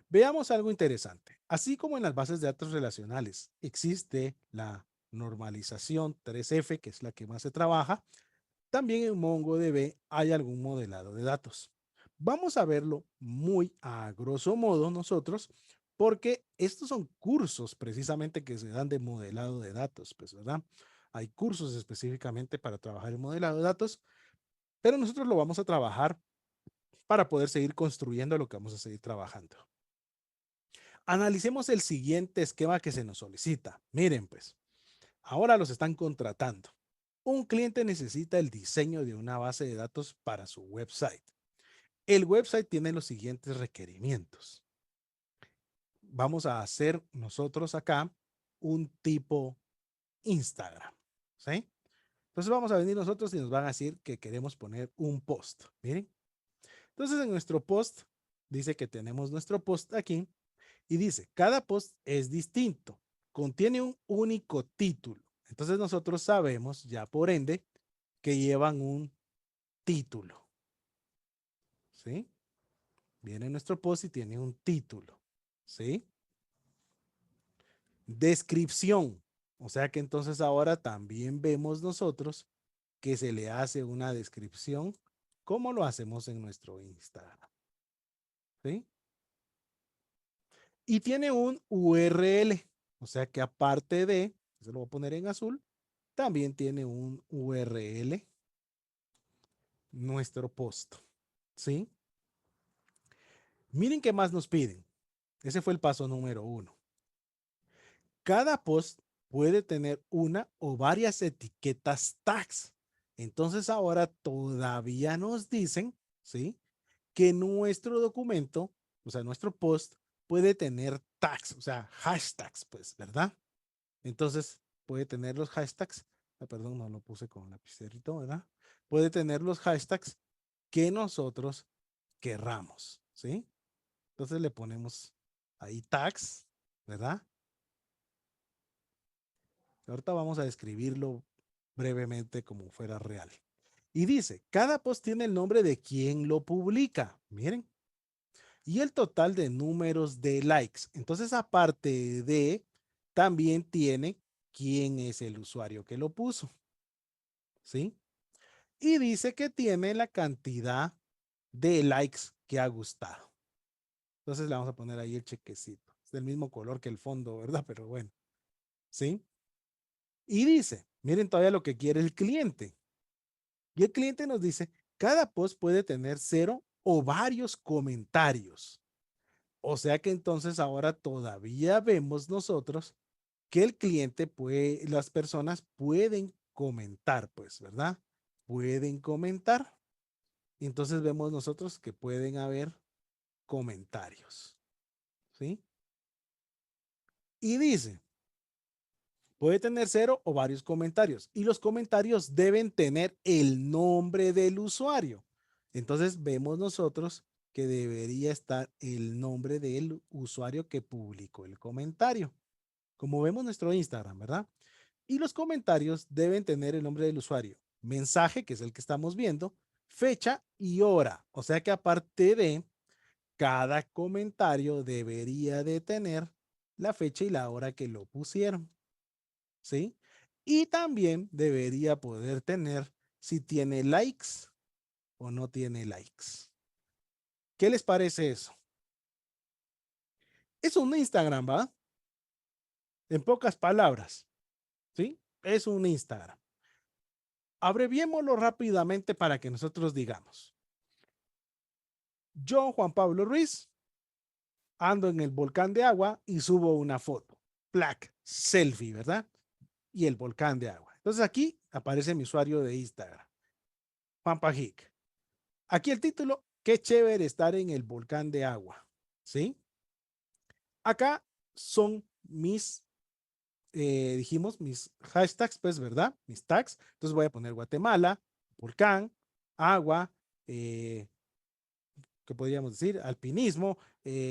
veamos algo interesante. Así como en las bases de datos relacionales existe la normalización 3F, que es la que más se trabaja, también en MongoDB hay algún modelado de datos. Vamos a verlo muy a grosso modo nosotros, porque estos son cursos precisamente que se dan de modelado de datos, pues, ¿verdad? Hay cursos específicamente para trabajar el modelado de datos, pero nosotros lo vamos a trabajar para poder seguir construyendo lo que vamos a seguir trabajando. Analicemos el siguiente esquema que se nos solicita. Miren, pues, ahora los están contratando. Un cliente necesita el diseño de una base de datos para su website. El website tiene los siguientes requerimientos. Vamos a hacer nosotros acá un tipo Instagram, ¿sí? Entonces vamos a venir nosotros y nos van a decir que queremos poner un post. Miren. Entonces en nuestro post dice que tenemos nuestro post aquí y dice, cada post es distinto, contiene un único título. Entonces nosotros sabemos ya por ende que llevan un título, ¿sí? Viene nuestro post y tiene un título, ¿sí? Descripción. O sea que entonces ahora también vemos nosotros que se le hace una descripción como lo hacemos en nuestro Instagram, ¿sí? Y tiene un URL, o sea que aparte de, se lo voy a poner en azul, también tiene un URL nuestro post, ¿sí? Miren qué más nos piden. Ese fue el paso número 1. Cada post puede tener una o varias etiquetas tags. Entonces ahora todavía nos dicen, ¿sí? Que nuestro documento, o sea, nuestro post puede tener tags, o sea, hashtags, pues, ¿verdad? Entonces puede tener los hashtags, perdón, no lo puse con lapicerito, ¿verdad? Puede tener los hashtags que nosotros querramos, ¿sí? Entonces le ponemos ahí tags, ¿verdad? Ahorita vamos a describirlo brevemente como fuera real. Y dice, cada post tiene el nombre de quien lo publica. Miren. Y el total de números de likes. Entonces, aparte de, también tiene quién es el usuario que lo puso. ¿Sí? Y dice que tiene la cantidad de likes que ha gustado. Entonces le vamos a poner ahí el chequecito. Es del mismo color que el fondo, ¿verdad? Pero bueno, ¿sí? Y dice, miren todavía lo que quiere el cliente. Y el cliente nos dice, cada post puede tener 0 o varios comentarios. O sea que entonces ahora todavía vemos nosotros que el cliente puede, las personas pueden comentar, pues, ¿verdad? Pueden comentar. Entonces vemos nosotros que pueden haber comentarios, ¿sí? Y dice, puede tener 0 o varios comentarios. Y los comentarios deben tener el nombre del usuario. Entonces vemos nosotros que debería estar el nombre del usuario que publicó el comentario. Como vemos nuestro Instagram, ¿verdad? Y los comentarios deben tener el nombre del usuario, mensaje, que es el que estamos viendo, fecha y hora. O sea que aparte de cada comentario debería de tener la fecha y la hora que lo pusieron, ¿sí? Y también debería poder tener si tiene likes o no tiene likes. ¿Qué les parece eso? Es un Instagram, ¿va? En pocas palabras, ¿sí? Es un Instagram. Abreviémoslo rápidamente para que nosotros digamos. Yo, Juan Pablo Ruiz, ando en el volcán de agua y subo una foto. Plac, selfie, ¿verdad? Y el volcán de agua. Entonces aquí aparece mi usuario de Instagram, Pampajic. Aquí el título, qué chévere estar en el volcán de agua, ¿sí? Acá son mis, dijimos, mis hashtags, pues, ¿verdad? Mis tags. Entonces voy a poner Guatemala, volcán, agua, ¿qué podríamos decir? Alpinismo,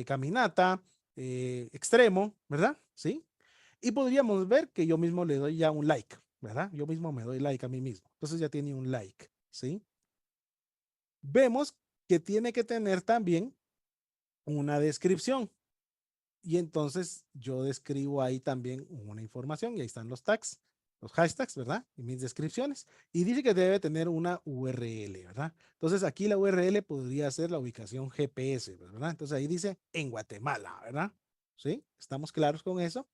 caminata, extremo, ¿verdad? ¿Sí? Y podríamos ver que yo mismo le doy ya un like, ¿verdad? Yo mismo me doy like a mí mismo. Entonces ya tiene un like, ¿sí? Vemos que tiene que tener también una descripción. Y entonces yo describo ahí también una información y ahí están los tags, los hashtags, ¿verdad? Y mis descripciones. Y dice que debe tener una URL, ¿verdad? Entonces aquí la URL podría ser la ubicación GPS, ¿verdad? Entonces ahí dice en Guatemala, ¿verdad? ¿Sí? ¿Estamos claros con eso?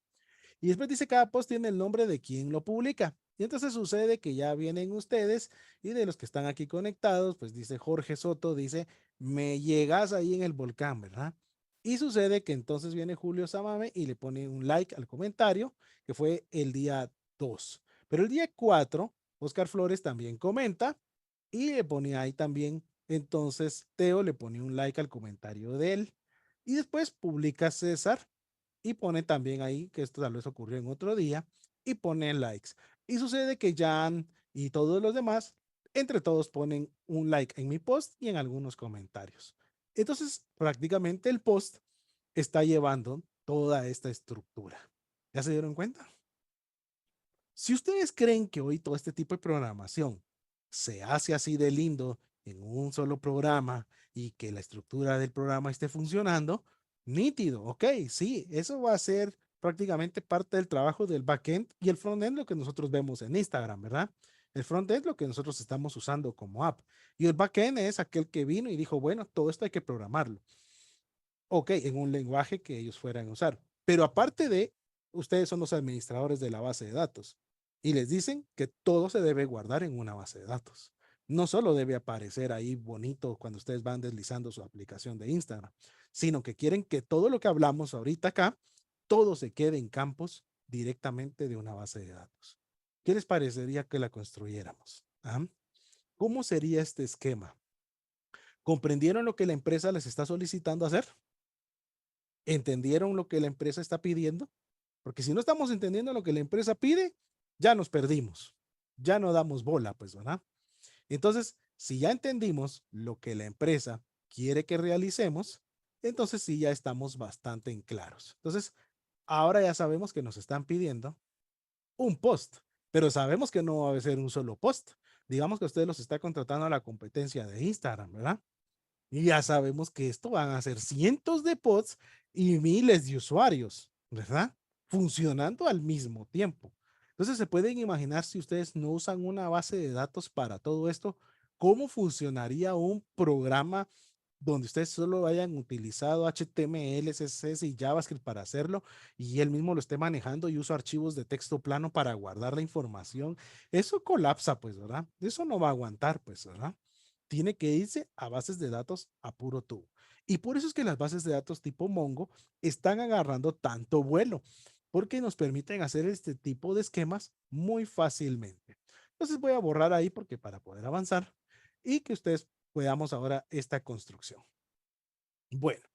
Y después dice cada post tiene el nombre de quien lo publica. Y entonces sucede que ya vienen ustedes y de los que están aquí conectados, pues dice Jorge Soto, dice, me llegas ahí en el volcán, ¿verdad? Y sucede que entonces viene Julio Samame y le pone un like al comentario, que fue el día 2. Pero el día 4, Oscar Flores también comenta y le pone ahí también, entonces Teo le pone un like al comentario de él. Y después publica César y pone también ahí que esto tal vez ocurrió en otro día y pone likes. Y sucede que Jan y todos los demás, entre todos ponen un like en mi post y en algunos comentarios. Entonces, prácticamente el post está llevando toda esta estructura. ¿Ya se dieron cuenta? Si ustedes creen que hoy todo este tipo de programación se hace así de lindo en un solo programa y que la estructura del programa esté funcionando, nítido, ok, sí, eso va a ser prácticamente parte del trabajo del backend y el frontend lo que nosotros vemos en Instagram, ¿verdad? El frontend es lo que nosotros estamos usando como app y el backend es aquel que vino y dijo, bueno, todo esto hay que programarlo. Ok, en un lenguaje que ellos fueran a usar. Pero aparte de, ustedes son los administradores de la base de datos y les dicen que todo se debe guardar en una base de datos. No solo debe aparecer ahí bonito cuando ustedes van deslizando su aplicación de Instagram, sino que quieren que todo lo que hablamos ahorita acá, todo se quede en campos directamente de una base de datos. ¿Qué les parecería que la construyéramos? ¿Ah? ¿Cómo sería este esquema? ¿Comprendieron lo que la empresa les está solicitando hacer? ¿Entendieron lo que la empresa está pidiendo? Porque si no estamos entendiendo lo que la empresa pide, ya nos perdimos, ya no damos bola, pues, ¿verdad? Entonces, si ya entendimos lo que la empresa quiere que realicemos, entonces sí ya estamos bastante en claros. Entonces, ahora ya sabemos que nos están pidiendo un post, pero sabemos que no va a ser un solo post. Digamos que usted los está contratando a la competencia de Instagram, ¿verdad? Y ya sabemos que esto van a ser cientos de pods y miles de usuarios, ¿verdad? Funcionando al mismo tiempo. Entonces se pueden imaginar si ustedes no usan una base de datos para todo esto, cómo funcionaría un programa donde ustedes solo hayan utilizado HTML, CSS y JavaScript para hacerlo y él mismo lo esté manejando y uso archivos de texto plano para guardar la información, eso colapsa, pues, ¿verdad? Eso no va a aguantar, pues, ¿verdad? Tiene que irse a bases de datos a puro tubo. Y por eso es que las bases de datos tipo Mongo están agarrando tanto vuelo, porque nos permiten hacer este tipo de esquemas muy fácilmente. Entonces voy a borrar ahí porque para poder avanzar y que ustedes podamos ahora esta construcción. Bueno,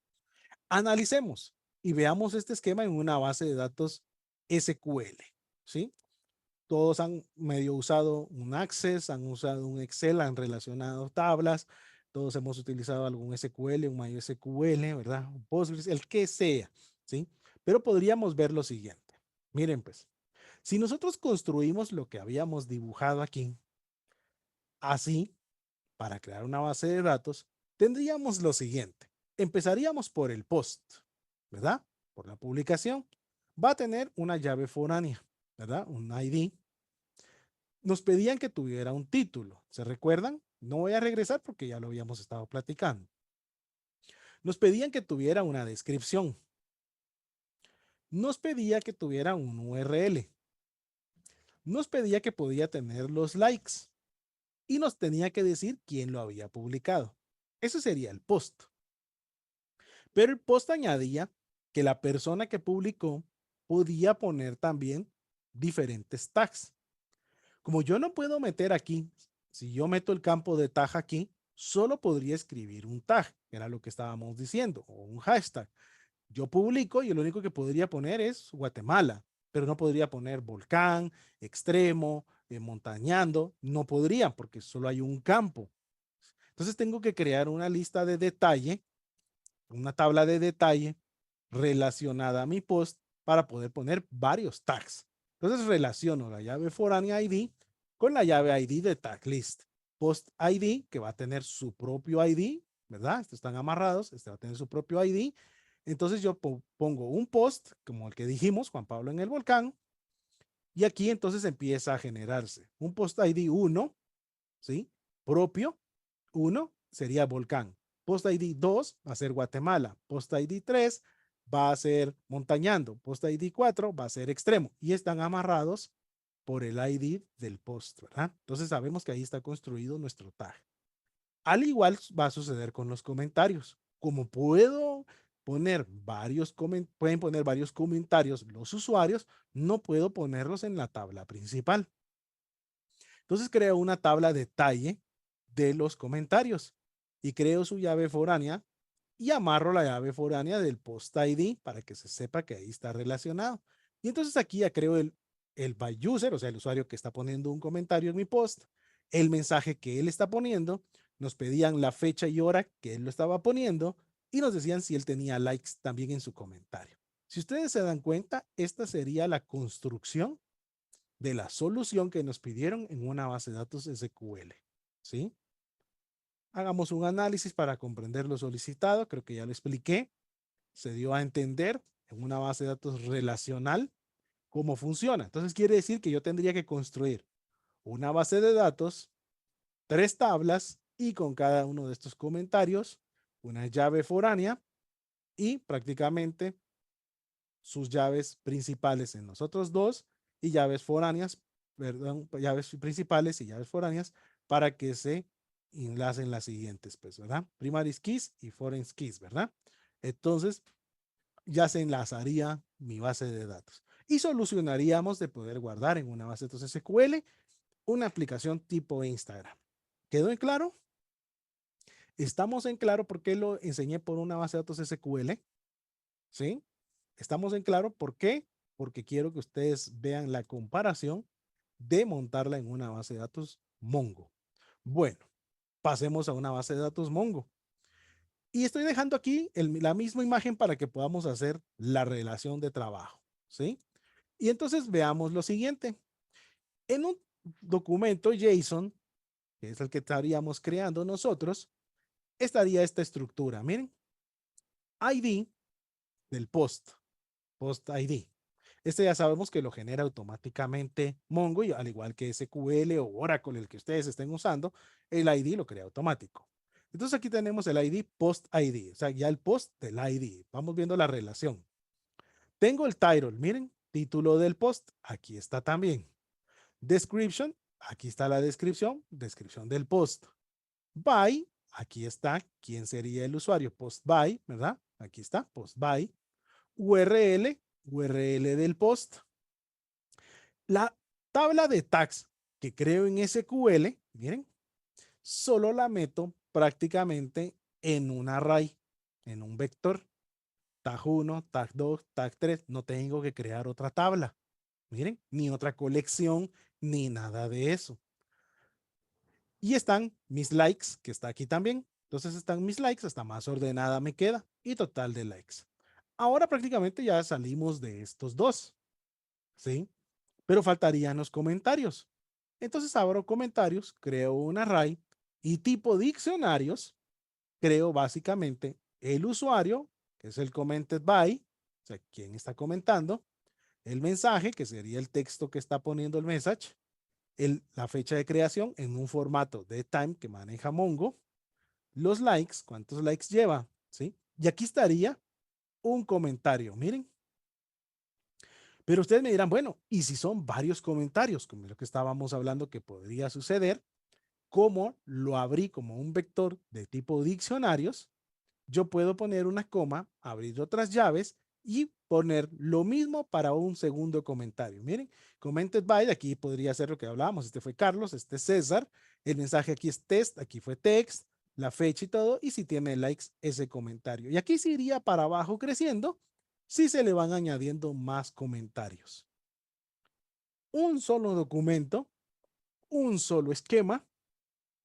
analicemos y veamos este esquema en una base de datos SQL, ¿sí? Todos han medio usado un Access, han usado un Excel, han relacionado tablas, todos hemos utilizado algún SQL, un MySQL, ¿verdad? Un Postgres, el que sea, ¿sí? Pero podríamos ver lo siguiente. Miren, pues, si nosotros construimos lo que habíamos dibujado aquí, así, para crear una base de datos, tendríamos lo siguiente. Empezaríamos por el post, ¿verdad? Por la publicación. Va a tener una llave foránea, ¿verdad? Un ID. Nos pedían que tuviera un título. ¿Se recuerdan? No voy a regresar porque ya lo habíamos estado platicando. Nos pedían que tuviera una descripción. Nos pedía que tuviera un URL. Nos pedía que podía tener los likes y nos tenía que decir quién lo había publicado. Eso sería el post. Pero el post añadía que la persona que publicó podía poner también diferentes tags. Como yo no puedo meter aquí, si yo meto el campo de tag aquí, solo podría escribir un tag, que era lo que estábamos diciendo, o un hashtag. Yo publico y lo único que podría poner es Guatemala, pero no podría poner volcán, extremo, montañando, no podría porque solo hay un campo. Entonces tengo que crear una lista de detalle, una tabla de detalle relacionada a mi post para poder poner varios tags. Entonces relaciono la llave foránea ID con la llave ID de tag list. Post ID, que va a tener su propio ID, ¿verdad? Estos están amarrados, este va a tener su propio ID. Entonces yo pongo un post, como el que dijimos, Juan Pablo en el volcán, y aquí entonces empieza a generarse un post ID 1, ¿sí? Propio, 1 sería volcán. Post ID 2 va a ser Guatemala. Post ID 3 va a ser montañando. Post ID 4 va a ser extremo. Y están amarrados por el ID del post, ¿verdad? Entonces sabemos que ahí está construido nuestro tag. Al igual va a suceder con los comentarios. Como puedo poner pueden poner varios comentarios los usuarios, no puedo ponerlos en la tabla principal. Entonces creo una tabla de detalle de los comentarios y creo su llave foránea y amarro la llave foránea del post ID para que se sepa que ahí está relacionado. Y entonces aquí ya creo el by user, o sea, el usuario que está poniendo un comentario en mi post, el mensaje que él está poniendo, nos pedían la fecha y hora que él lo estaba poniendo y nos decían si él tenía likes también en su comentario. Si ustedes se dan cuenta, esta sería la construcción de la solución que nos pidieron en una base de datos SQL. ¿Sí? Hagamos un análisis para comprender lo solicitado. Creo que ya lo expliqué. Se dio a entender en una base de datos relacional cómo funciona. Entonces quiere decir que yo tendría que construir una base de datos, 3 tablas y con cada uno de estos comentarios una llave foránea y prácticamente sus llaves principales en los otros dos y llaves foráneas, perdón, llaves principales y llaves foráneas para que se enlacen las siguientes, pues, ¿verdad? Primary keys y foreign keys, ¿verdad? Entonces, ya se enlazaría mi base de datos y solucionaríamos de poder guardar en una base de datos SQL una aplicación tipo Instagram. ¿Quedó en claro? Estamos en claro porque lo enseñé por una base de datos SQL, ¿sí? Estamos en claro por qué, porque quiero que ustedes vean la comparación de montarla en una base de datos Mongo. Bueno, pasemos a una base de datos Mongo. Y estoy dejando aquí la misma imagen para que podamos hacer la relación de trabajo, ¿sí? Y entonces veamos lo siguiente. En un documento JSON, que es el que estaríamos creando nosotros, estaría esta estructura. Miren, ID del post ID. Este ya sabemos que lo genera automáticamente Mongo, y al igual que SQL o Oracle, el que ustedes estén usando, el ID lo crea automático. Entonces aquí tenemos el ID, post ID, o sea, ya el post del ID. Vamos viendo la relación. Tengo el title, miren, título del post, aquí está también. Description, aquí está la descripción, descripción del post. By, aquí está quién sería el usuario, post by, ¿verdad? Aquí está, post by. URL, URL del post. La tabla de tags que creo en SQL, miren, solo la meto prácticamente en un array, en un vector. Tag 1, tag 2, tag 3. No tengo que crear otra tabla. Miren, ni otra colección, ni nada de eso. Y están mis likes, que está aquí también. Entonces están mis likes, hasta más ordenada me queda. Y total de likes. Ahora prácticamente ya salimos de estos dos. ¿Sí? Pero faltarían los comentarios. Entonces abro comentarios, creo un array y tipo diccionarios, creo básicamente el usuario, que es el commented by, o sea, quien está comentando, el mensaje, que sería el texto que está poniendo el message, la fecha de creación en un formato de time que maneja Mongo, los likes, cuántos likes lleva, ¿sí? Y aquí estaría un comentario, miren. Pero ustedes me dirán, bueno, ¿y si son varios comentarios, como lo que estábamos hablando que podría suceder? ¿Cómo lo abrí como un vector de tipo diccionarios? Yo puedo poner una coma, abrir otras llaves y poner lo mismo para un segundo comentario. Miren, commented by, aquí podría ser lo que hablábamos. Este fue Carlos, este es César. El mensaje aquí es test, aquí fue text, la fecha y todo. Y si tiene likes, ese comentario. Y aquí se iría para abajo creciendo si se le van añadiendo más comentarios. Un solo documento, un solo esquema.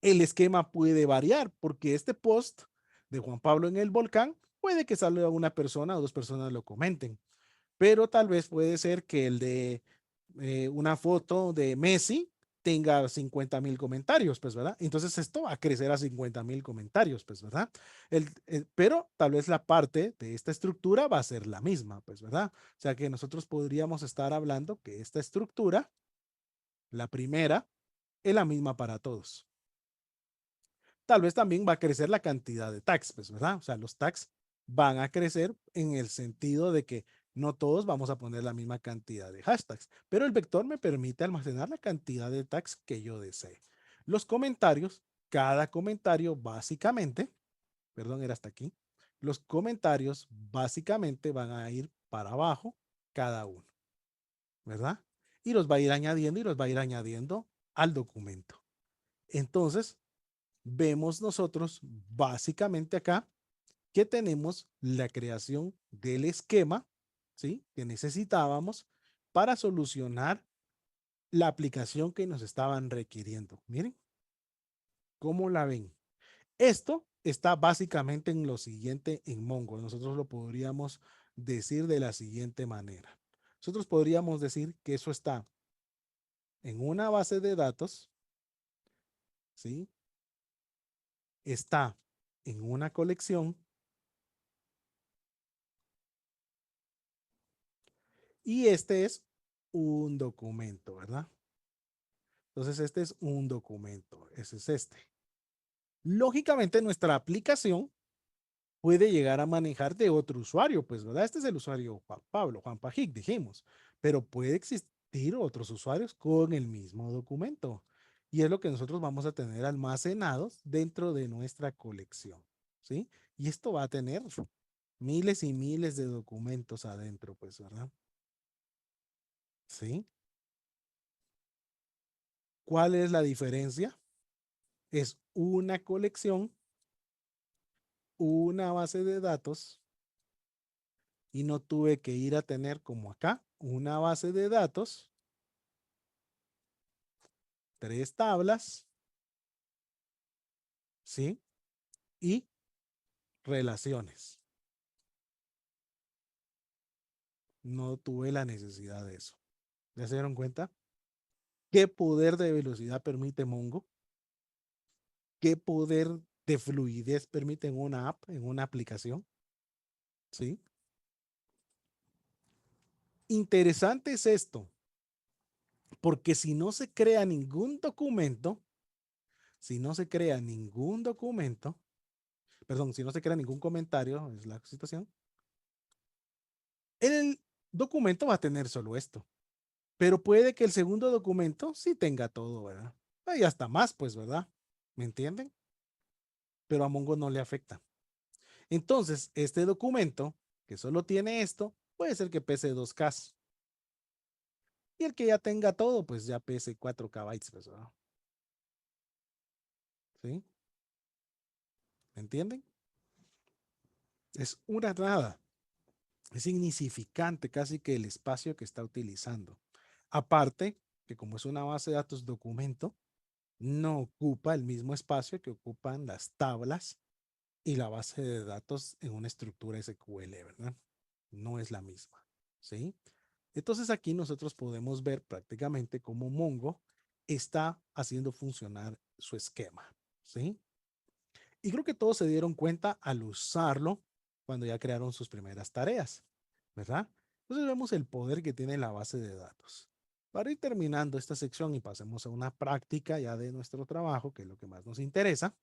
El esquema puede variar porque este post de Juan Pablo en el volcán puede que salga una persona o dos personas lo comenten, pero tal vez puede ser que el de una foto de Messi tenga 50,000 comentarios, pues, ¿verdad? Entonces esto va a crecer a 50,000 comentarios, pues, ¿verdad? Pero tal vez la parte de esta estructura va a ser la misma, pues, ¿verdad? O sea que nosotros podríamos estar hablando que esta estructura, la primera, es la misma para todos. Tal vez también va a crecer la cantidad de tags, pues, ¿verdad? O sea, los tags van a crecer en el sentido de que no todos vamos a poner la misma cantidad de hashtags, pero el vector me permite almacenar la cantidad de tags que yo desee. Los comentarios, cada comentario básicamente, perdón, era hasta aquí, los comentarios básicamente van a ir para abajo cada uno, ¿verdad? Y los va a ir añadiendo y los va a ir añadiendo al documento. Entonces, vemos nosotros básicamente acá que tenemos la creación del esquema, ¿sí? Que necesitábamos para solucionar la aplicación que nos estaban requiriendo. Miren, ¿cómo la ven? Esto está básicamente en lo siguiente en Mongo. Nosotros lo podríamos decir de la siguiente manera. Nosotros podríamos decir que eso está en una base de datos, ¿sí? Está en una colección y este es un documento, ¿verdad? Entonces este es un documento, ese es este. Lógicamente nuestra aplicación puede llegar a manejar de otro usuario, pues, ¿verdad? Este es el usuario Juan Pablo, Juan Pajic, dijimos, pero puede existir otros usuarios con el mismo documento. Y es lo que nosotros vamos a tener almacenados dentro de nuestra colección, ¿sí? Y esto va a tener miles y miles de documentos adentro, pues, ¿verdad? ¿Sí? ¿Cuál es la diferencia? Es una colección, una base de datos y no tuve que ir a tener como acá una base de datos, tres tablas, ¿sí? Y relaciones. No tuve la necesidad de eso. ¿Ya se dieron cuenta? ¿Qué poder de velocidad permite Mongo? ¿Qué poder de fluidez permite en una app, en una aplicación? ¿Sí? Interesante es esto, porque si no se crea ningún documento, si no se crea ningún documento, perdón, si no se crea ningún comentario, es la situación, el documento va a tener solo esto, pero puede que el segundo documento sí tenga todo, ¿verdad? Y hasta más, pues, ¿verdad? ¿Me entienden? Pero a Mongo no le afecta. Entonces, este documento que solo tiene esto, puede ser que pese 2K. Y el que ya tenga todo, pues ya pese 4 KB, pues, ¿verdad? ¿Sí? ¿Me entienden? Es una nada. Es insignificante casi que el espacio que está utilizando. Aparte, que como es una base de datos documento, no ocupa el mismo espacio que ocupan las tablas y la base de datos en una estructura SQL, ¿verdad? No es la misma, ¿sí? Entonces aquí nosotros podemos ver prácticamente cómo Mongo está haciendo funcionar su esquema, ¿sí? Y creo que todos se dieron cuenta al usarlo cuando ya crearon sus primeras tareas, ¿verdad? Entonces vemos el poder que tiene la base de datos. Para ir terminando esta sección y pasemos a una práctica ya de nuestro trabajo, que es lo que más nos interesa,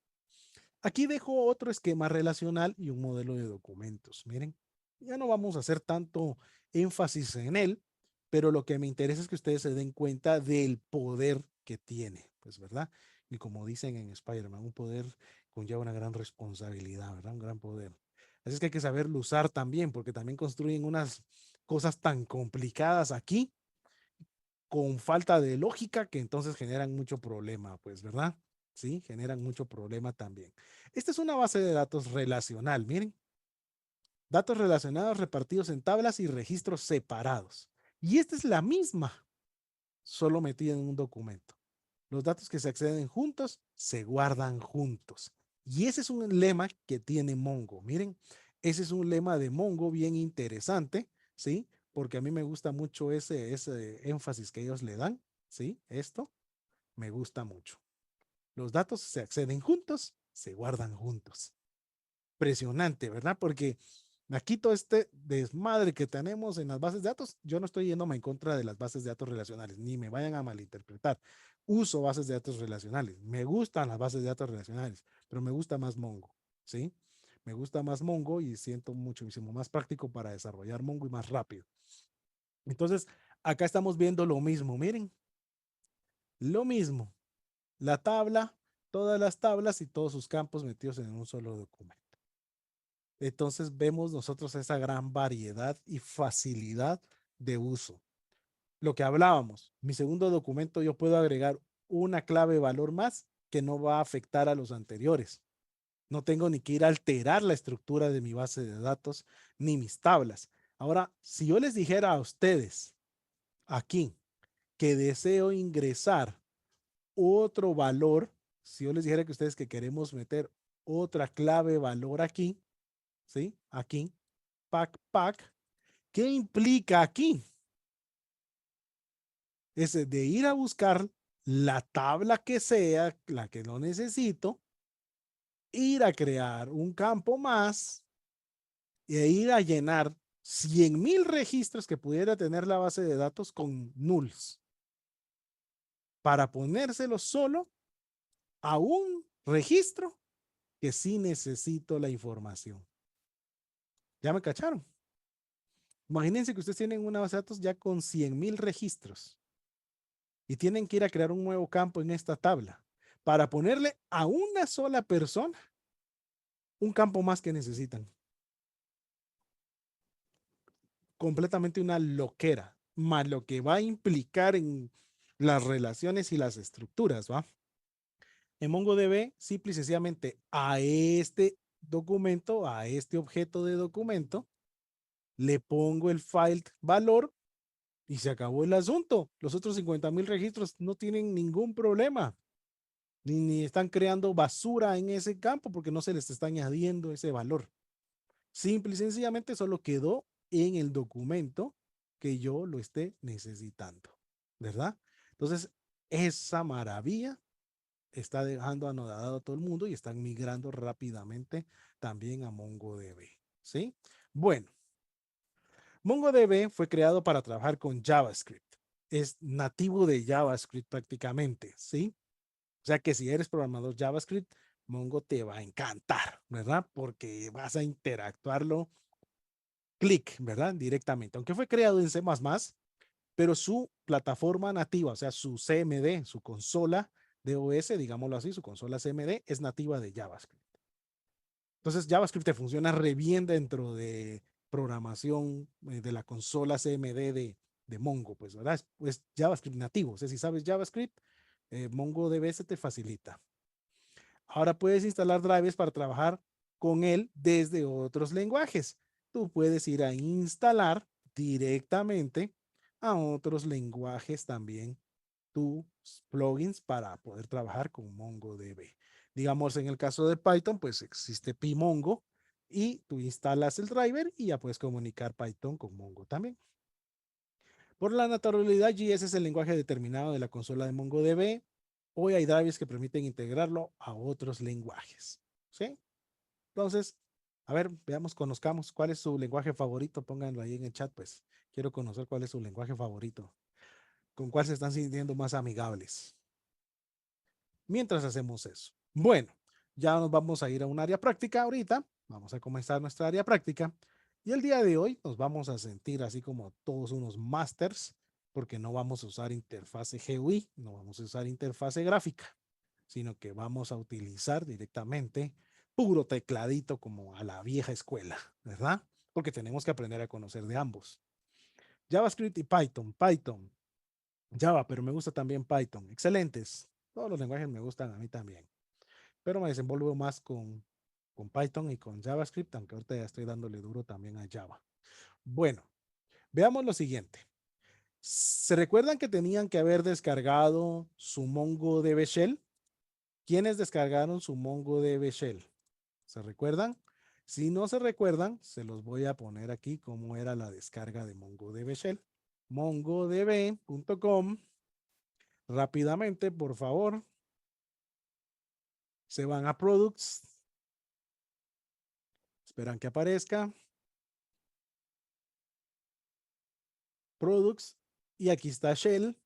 aquí dejo otro esquema relacional y un modelo de documentos. Miren, ya no vamos a hacer tanto énfasis en él, pero lo que me interesa es que ustedes se den cuenta del poder que tiene, pues, ¿verdad? Y como dicen en Spider-Man, un poder conlleva una gran responsabilidad, ¿verdad? Un gran poder. Así es que hay que saberlo usar también, porque también construyen unas cosas tan complicadas aquí con falta de lógica que entonces generan mucho problema, pues, ¿verdad? Sí, generan mucho problema también. Esta es una base de datos relacional, miren. Datos relacionados repartidos en tablas y registros separados. Y esta es la misma, solo metida en un documento. Los datos que se acceden juntos se guardan juntos. Y ese es un lema que tiene Mongo. Miren, ese es un lema de Mongo bien interesante, ¿sí? Porque a mí me gusta mucho ese énfasis que ellos le dan, ¿sí? Esto me gusta mucho. Los datos se acceden juntos, se guardan juntos. Impresionante, ¿verdad? Porque aquí todo este desmadre que tenemos en las bases de datos, yo no estoy yéndome en contra de las bases de datos relacionales, ni me vayan a malinterpretar. Uso bases de datos relacionales, me gustan las bases de datos relacionales, pero me gusta más Mongo, ¿sí? Me gusta más Mongo y siento muchísimo más práctico para desarrollar Mongo y más rápido. Entonces, acá estamos viendo lo mismo, miren, lo mismo, la tabla, todas las tablas y todos sus campos metidos en un solo documento. Entonces vemos nosotros esa gran variedad y facilidad de uso. Lo que hablábamos, mi segundo documento yo puedo agregar una clave valor más que no va a afectar a los anteriores. No tengo ni que ir a alterar la estructura de mi base de datos ni mis tablas. Ahora, si yo les dijera a ustedes aquí que deseo ingresar otro valor, si yo les dijera que ustedes que queremos meter otra clave valor aquí, ¿sí? Aquí, pack, ¿qué implica aquí? Es de ir a buscar la tabla que sea, la que no necesito, ir a crear un campo más e ir a llenar 100,000 registros que pudiera tener la base de datos con nulls para ponérselo solo a un registro que sí necesito la información. ¿Ya me cacharon? Imagínense que ustedes tienen una base de datos ya con 100,000 registros y tienen que ir a crear un nuevo campo en esta tabla para ponerle a una sola persona un campo más que necesitan. Completamente una loquera, más lo que va a implicar en las relaciones y las estructuras, ¿va? En MongoDB, simple y sencillamente a este documento, a este objeto de documento, le pongo el file valor y se acabó el asunto. Los otros 50,000 registros no tienen ningún problema. Ni están creando basura en ese campo porque no se les está añadiendo ese valor. Simple y sencillamente solo quedó en el documento que yo lo esté necesitando, ¿verdad? Entonces, esa maravilla está dejando anodado a todo el mundo y están migrando rápidamente también a MongoDB, ¿sí? Bueno, MongoDB fue creado para trabajar con JavaScript. Es nativo de JavaScript prácticamente, ¿sí? O sea que si eres programador JavaScript, Mongo te va a encantar, ¿verdad? Porque vas a interactuarlo clic, ¿verdad? Directamente. Aunque fue creado en C++, pero su plataforma nativa, o sea, su CMD, su consola de OS, digámoslo así, su consola CMD es nativa de JavaScript. Entonces, JavaScript te funciona re bien dentro de programación de la consola CMD de Mongo, pues, ¿verdad? Es JavaScript nativo. O sea, si sabes JavaScript, MongoDB se te facilita. Ahora puedes instalar drivers para trabajar con él desde otros lenguajes. Tú puedes ir a instalar directamente a otros lenguajes también tus plugins para poder trabajar con MongoDB. Digamos, en el caso de Python, pues existe PyMongo y tú instalas el driver y ya puedes comunicar Python con Mongo también. Por la naturalidad, JS es el lenguaje determinado de la consola de MongoDB. Hoy hay drivers que permiten integrarlo a otros lenguajes. ¿Sí? Entonces, a ver, veamos, conozcamos cuál es su lenguaje favorito. Pónganlo ahí en el chat, pues. Quiero conocer cuál es su lenguaje favorito. ¿Con cuál se están sintiendo más amigables? Mientras hacemos eso. Bueno, ya nos vamos a ir a un área práctica ahorita. Vamos a comenzar nuestra área práctica. Y el día de hoy nos vamos a sentir así como todos unos masters, porque no vamos a usar interfase GUI, no vamos a usar interfase gráfica, sino que vamos a utilizar directamente puro tecladito como a la vieja escuela, ¿verdad? Porque tenemos que aprender a conocer de ambos. JavaScript y Python. Python, Java, pero me gusta también Python. Excelentes. Todos los lenguajes me gustan a mí también, pero me desenvuelvo más con Python y con JavaScript, aunque ahorita ya estoy dándole duro también a Java. Bueno, veamos lo siguiente. ¿Se recuerdan que tenían que haber descargado su MongoDB Shell? ¿Quiénes descargaron su MongoDB Shell? ¿Se recuerdan? Si no se recuerdan, se los voy a poner aquí cómo era la descarga de MongoDB Shell. mongodb.com. Rápidamente, por favor, se van a Products, esperan que aparezca Products y aquí está Shell.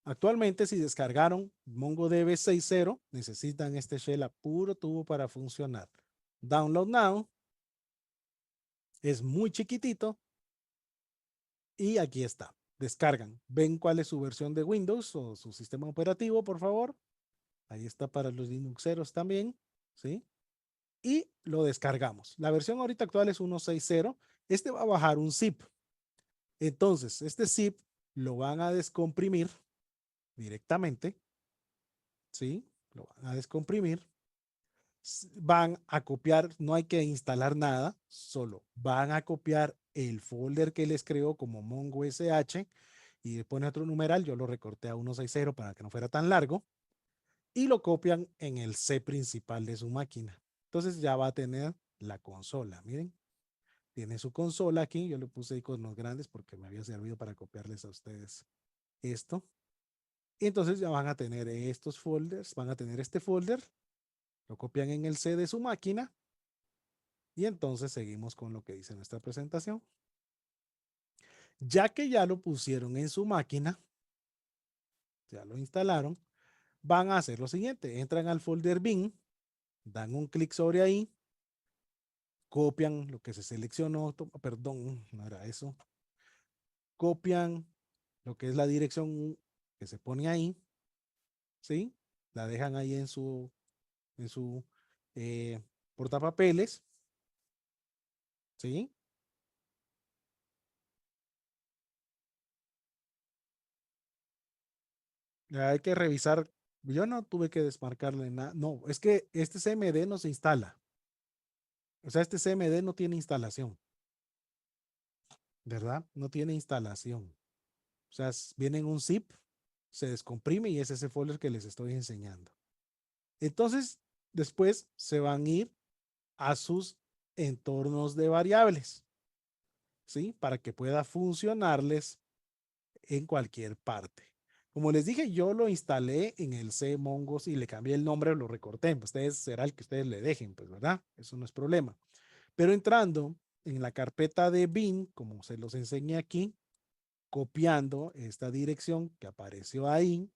Actualmente, si descargaron MongoDB 6.0, necesitan este Shell a puro tubo para funcionar. Download Now. Es muy chiquitito y aquí está. Descargan. ¿Ven cuál es su versión de Windows o su sistema operativo, por favor? Ahí está para los Linuxeros también, ¿sí? Y lo descargamos. La versión ahorita actual es 1.6.0. Este va a bajar un zip. Entonces, este zip lo van a descomprimir directamente, ¿sí? Lo van a descomprimir. Van a copiar, no hay que instalar nada, solo van a copiar el folder que les creó como Mongo SH y le pone otro numeral, yo lo recorté a 1.6.0 para que no fuera tan largo y lo copian en el C principal de su máquina. Entonces ya va a tener la consola, miren, tiene su consola aquí, yo le puse iconos grandes porque me había servido para copiarles a ustedes esto. Y entonces ya van a tener estos folders, van a tener este folder, lo copian en el C de su máquina y entonces seguimos con lo que dice nuestra presentación. Ya que ya lo pusieron en su máquina, ya lo instalaron, van a hacer lo siguiente, entran al folder bin, dan un clic sobre ahí, copian lo que se seleccionó, perdón, no era eso, copian lo que es la dirección que se pone ahí, ¿sí? La dejan ahí en su eh, portapapeles, ¿sí? Hay que revisar. Yo no tuve que desmarcarle nada. No, es que este CMD no se instala. O sea, este CMD no tiene instalación, ¿verdad? No tiene instalación. O sea, viene en un zip, se descomprime y es ese folder que les estoy enseñando. Entonces, después se van a ir a sus entornos de variables, ¿sí? Para que pueda funcionarles en cualquier parte. Como les dije, yo lo instalé en el C Mongos y le cambié el nombre, lo recorté. Pues ustedes será el que ustedes le dejen, pues, ¿verdad? Eso no es problema. Pero entrando en la carpeta de bin, como se los enseñé aquí, copiando esta dirección que apareció ahí,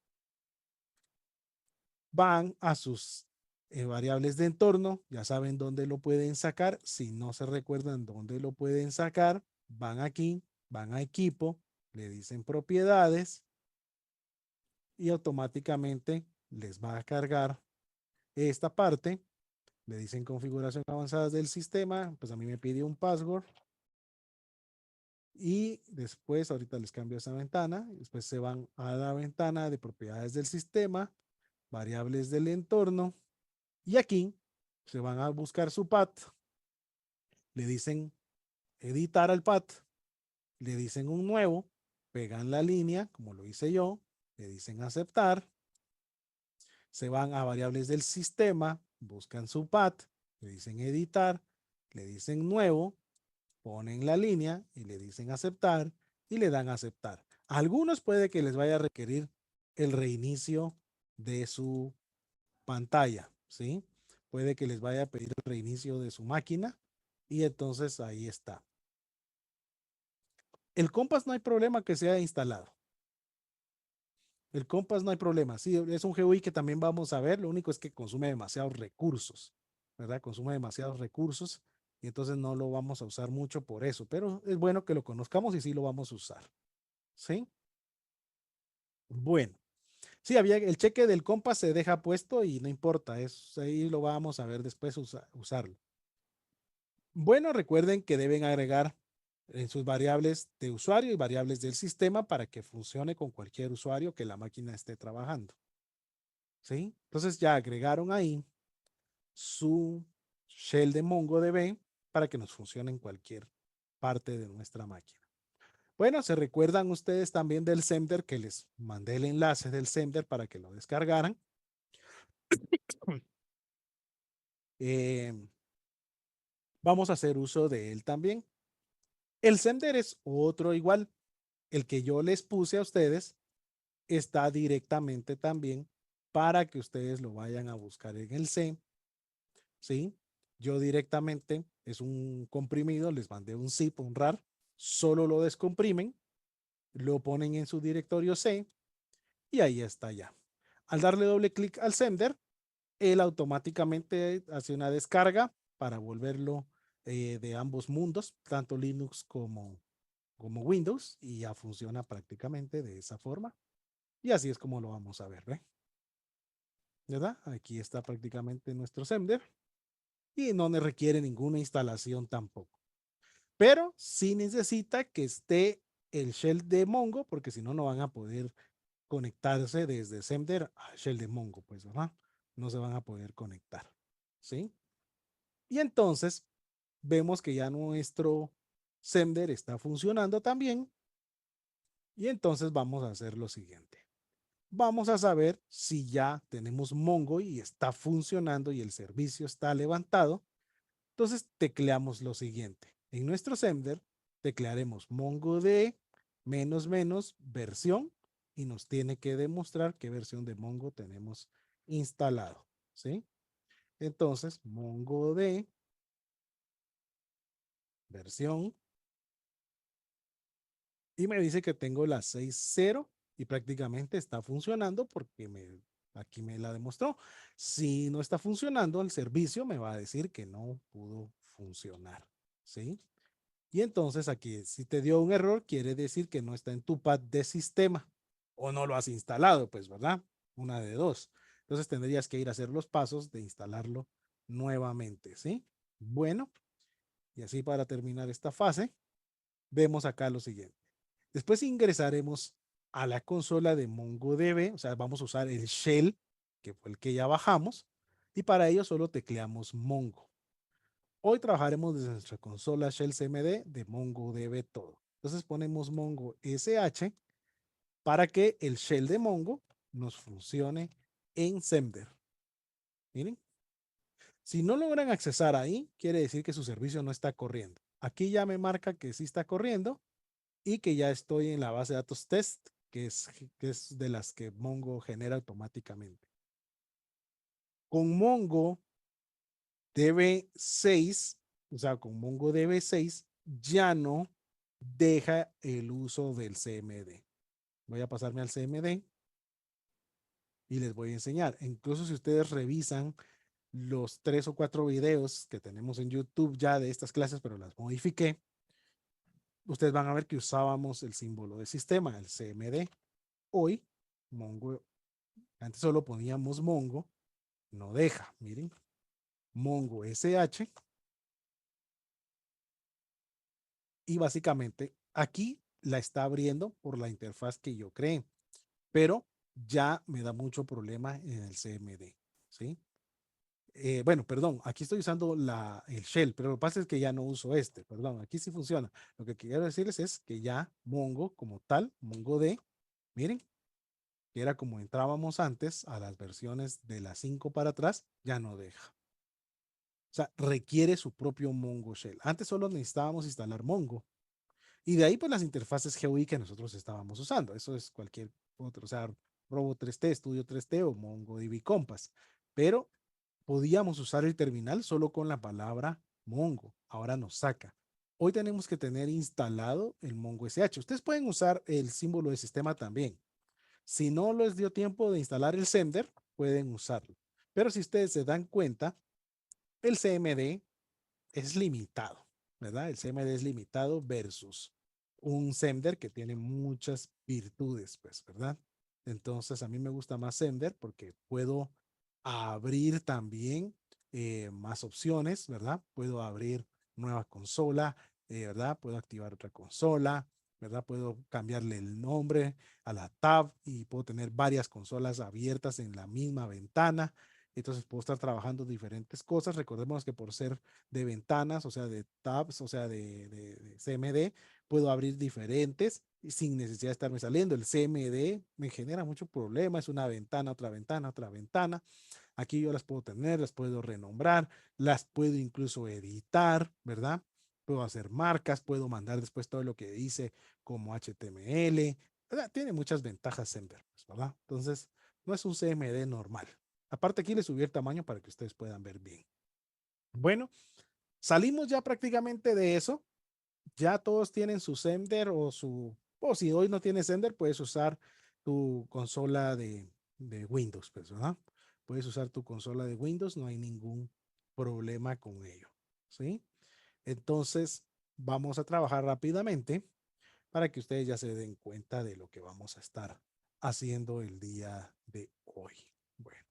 van a sus Variables de entorno, ya saben dónde lo pueden sacar. Si no se recuerdan dónde lo pueden sacar, van aquí, van a equipo, le dicen propiedades y automáticamente les va a cargar esta parte. Le dicen configuración avanzadas del sistema, pues a mí me pide un password y después ahorita les cambio esa ventana, después se van a la ventana de propiedades del sistema, variables del entorno y aquí se van a buscar su path, le dicen editar al path, le dicen un nuevo, pegan la línea como lo hice yo, le dicen aceptar, se van a variables del sistema, buscan su path, le dicen editar, le dicen nuevo, ponen la línea y le dicen aceptar y le dan aceptar. A algunos puede que les vaya a requerir el reinicio de su pantalla, ¿sí? Puede que les vaya a pedir el reinicio de su máquina y entonces ahí está. El Compass no hay problema que sea instalado. El Compass no hay problema. Sí, es un GUI que también vamos a ver. Lo único es que consume demasiados recursos, ¿verdad? Consume demasiados recursos y entonces no lo vamos a usar mucho por eso. Pero es bueno que lo conozcamos y sí lo vamos a usar. ¿Sí? Bueno. Sí, había el cheque del Compass se deja puesto y no importa. Ahí lo vamos a ver después usarlo. Bueno, recuerden que deben agregar en sus variables de usuario y variables del sistema para que funcione con cualquier usuario que la máquina esté trabajando. ¿Sí? Entonces ya agregaron ahí su shell de MongoDB para que nos funcione en cualquier parte de nuestra máquina. Bueno, se recuerdan ustedes también del Sender que les mandé el enlace del Sender para que lo descargaran. Vamos a hacer uso de él también. El Sender es otro igual. El que yo les puse a ustedes está directamente también para que ustedes lo vayan a buscar en el C. ¿Sí? Yo directamente es un comprimido, les mandé un zip, un RAR, solo lo descomprimen, lo ponen en su directorio C y ahí está ya. Al darle doble clic al sender, él automáticamente hace una descarga para volverlo de ambos mundos, tanto Linux como Windows, y ya funciona prácticamente de esa forma. Y así es como lo vamos a ver, ¿ve? ¿Verdad? Aquí está prácticamente nuestro sender y no me requiere ninguna instalación tampoco. Pero sí necesita que esté el shell de Mongo, porque si no, no van a poder conectarse desde Sender al shell de Mongo, pues, ¿verdad? No se van a poder conectar, ¿sí? Y entonces vemos que ya nuestro Sender está funcionando también. Y entonces vamos a hacer lo siguiente. Vamos a saber si ya tenemos Mongo y está funcionando y el servicio está levantado. Entonces tecleamos lo siguiente. En nuestro sender teclearemos MongoDB --versión y nos tiene que demostrar qué versión de Mongo tenemos instalado. ¿Sí? Entonces, MongoDB versión y me dice que tengo la 6.0 y prácticamente está funcionando porque aquí me la demostró. Si no está funcionando, el servicio me va a decir que no pudo funcionar. ¿Sí? Y entonces aquí, si te dio un error, quiere decir que no está en tu pad de sistema o no lo has instalado, pues, ¿verdad? Una de dos. Entonces tendrías que ir a hacer los pasos de instalarlo nuevamente, ¿sí? Bueno, y así para terminar esta fase, vemos acá lo siguiente. Después ingresaremos a la consola de MongoDB, o sea, vamos a usar el shell, que fue el que ya bajamos, y para ello solo tecleamos Mongo. Hoy trabajaremos desde nuestra consola Shell CMD de MongoDB todo. Entonces ponemos Mongo SH para que el shell de Mongo nos funcione en Sender. Miren, si no logran accesar ahí, quiere decir que su servicio no está corriendo. Aquí ya me marca que sí está corriendo y que ya estoy en la base de datos test, que es de las que Mongo genera automáticamente. Con Mongo DB6, o sea, con Mongo DB6, ya no deja el uso del CMD. Voy a pasarme al CMD y les voy a enseñar. Incluso si ustedes revisan los 3 o 4 videos que tenemos en YouTube ya de estas clases, pero las modifiqué, ustedes van a ver que usábamos el símbolo de sistema, el CMD. Hoy, Mongo, antes solo poníamos Mongo, no deja, miren, Mongo SH, y básicamente aquí la está abriendo por la interfaz que yo creé, pero ya me da mucho problema en el CMD, ¿sí? Bueno, perdón, aquí estoy usando el shell, pero lo que pasa es que ya no uso este, perdón, aquí sí funciona. Lo que quiero decirles es que ya Mongo como tal, MongoD, miren, que era como entrábamos antes a las versiones de las 5 para atrás, ya no deja. O sea, requiere su propio Mongo Shell. Antes solo necesitábamos instalar Mongo. Y de ahí, pues las interfaces GUI que nosotros estábamos usando. Eso es cualquier otro, o sea, Robo 3T, Studio 3T o MongoDB Compass. Pero podíamos usar el terminal solo con la palabra Mongo. Ahora nos saca. Hoy tenemos que tener instalado el Mongo SH. Ustedes pueden usar el símbolo de sistema también. Si no les dio tiempo de instalar el sender, pueden usarlo. Pero si ustedes se dan cuenta, el CMD es limitado, ¿verdad? El CMD es limitado versus un Sender que tiene muchas virtudes, pues, ¿verdad? Entonces, a mí me gusta más Sender porque puedo abrir también más opciones, ¿verdad? Puedo abrir nueva consola, ¿verdad? Puedo activar otra consola, ¿verdad? Puedo cambiarle el nombre a la tab y puedo tener varias consolas abiertas en la misma ventana. Entonces puedo estar trabajando diferentes cosas. Recordemos que por ser de ventanas, o sea, de tabs, o sea, de CMD, puedo abrir diferentes y sin necesidad de estarme saliendo. El CMD me genera mucho problema. Es una ventana, otra ventana, otra ventana. Aquí yo las puedo tener, las puedo renombrar, las puedo incluso editar, ¿verdad? Puedo hacer marcas, puedo mandar después todo lo que dice como HTML. ¿Verdad? Tiene muchas ventajas Semver, pues, ¿verdad? Entonces, no es un CMD normal. Aparte aquí le subí el tamaño para que ustedes puedan ver bien. Bueno, salimos ya prácticamente de eso. Ya todos tienen su Sender o si hoy no tienes Sender, puedes usar tu consola de Windows, pues, ¿verdad? Puedes usar tu consola de Windows, no hay ningún problema con ello, ¿sí? Entonces, vamos a trabajar rápidamente para que ustedes ya se den cuenta de lo que vamos a estar haciendo el día de hoy. Bueno.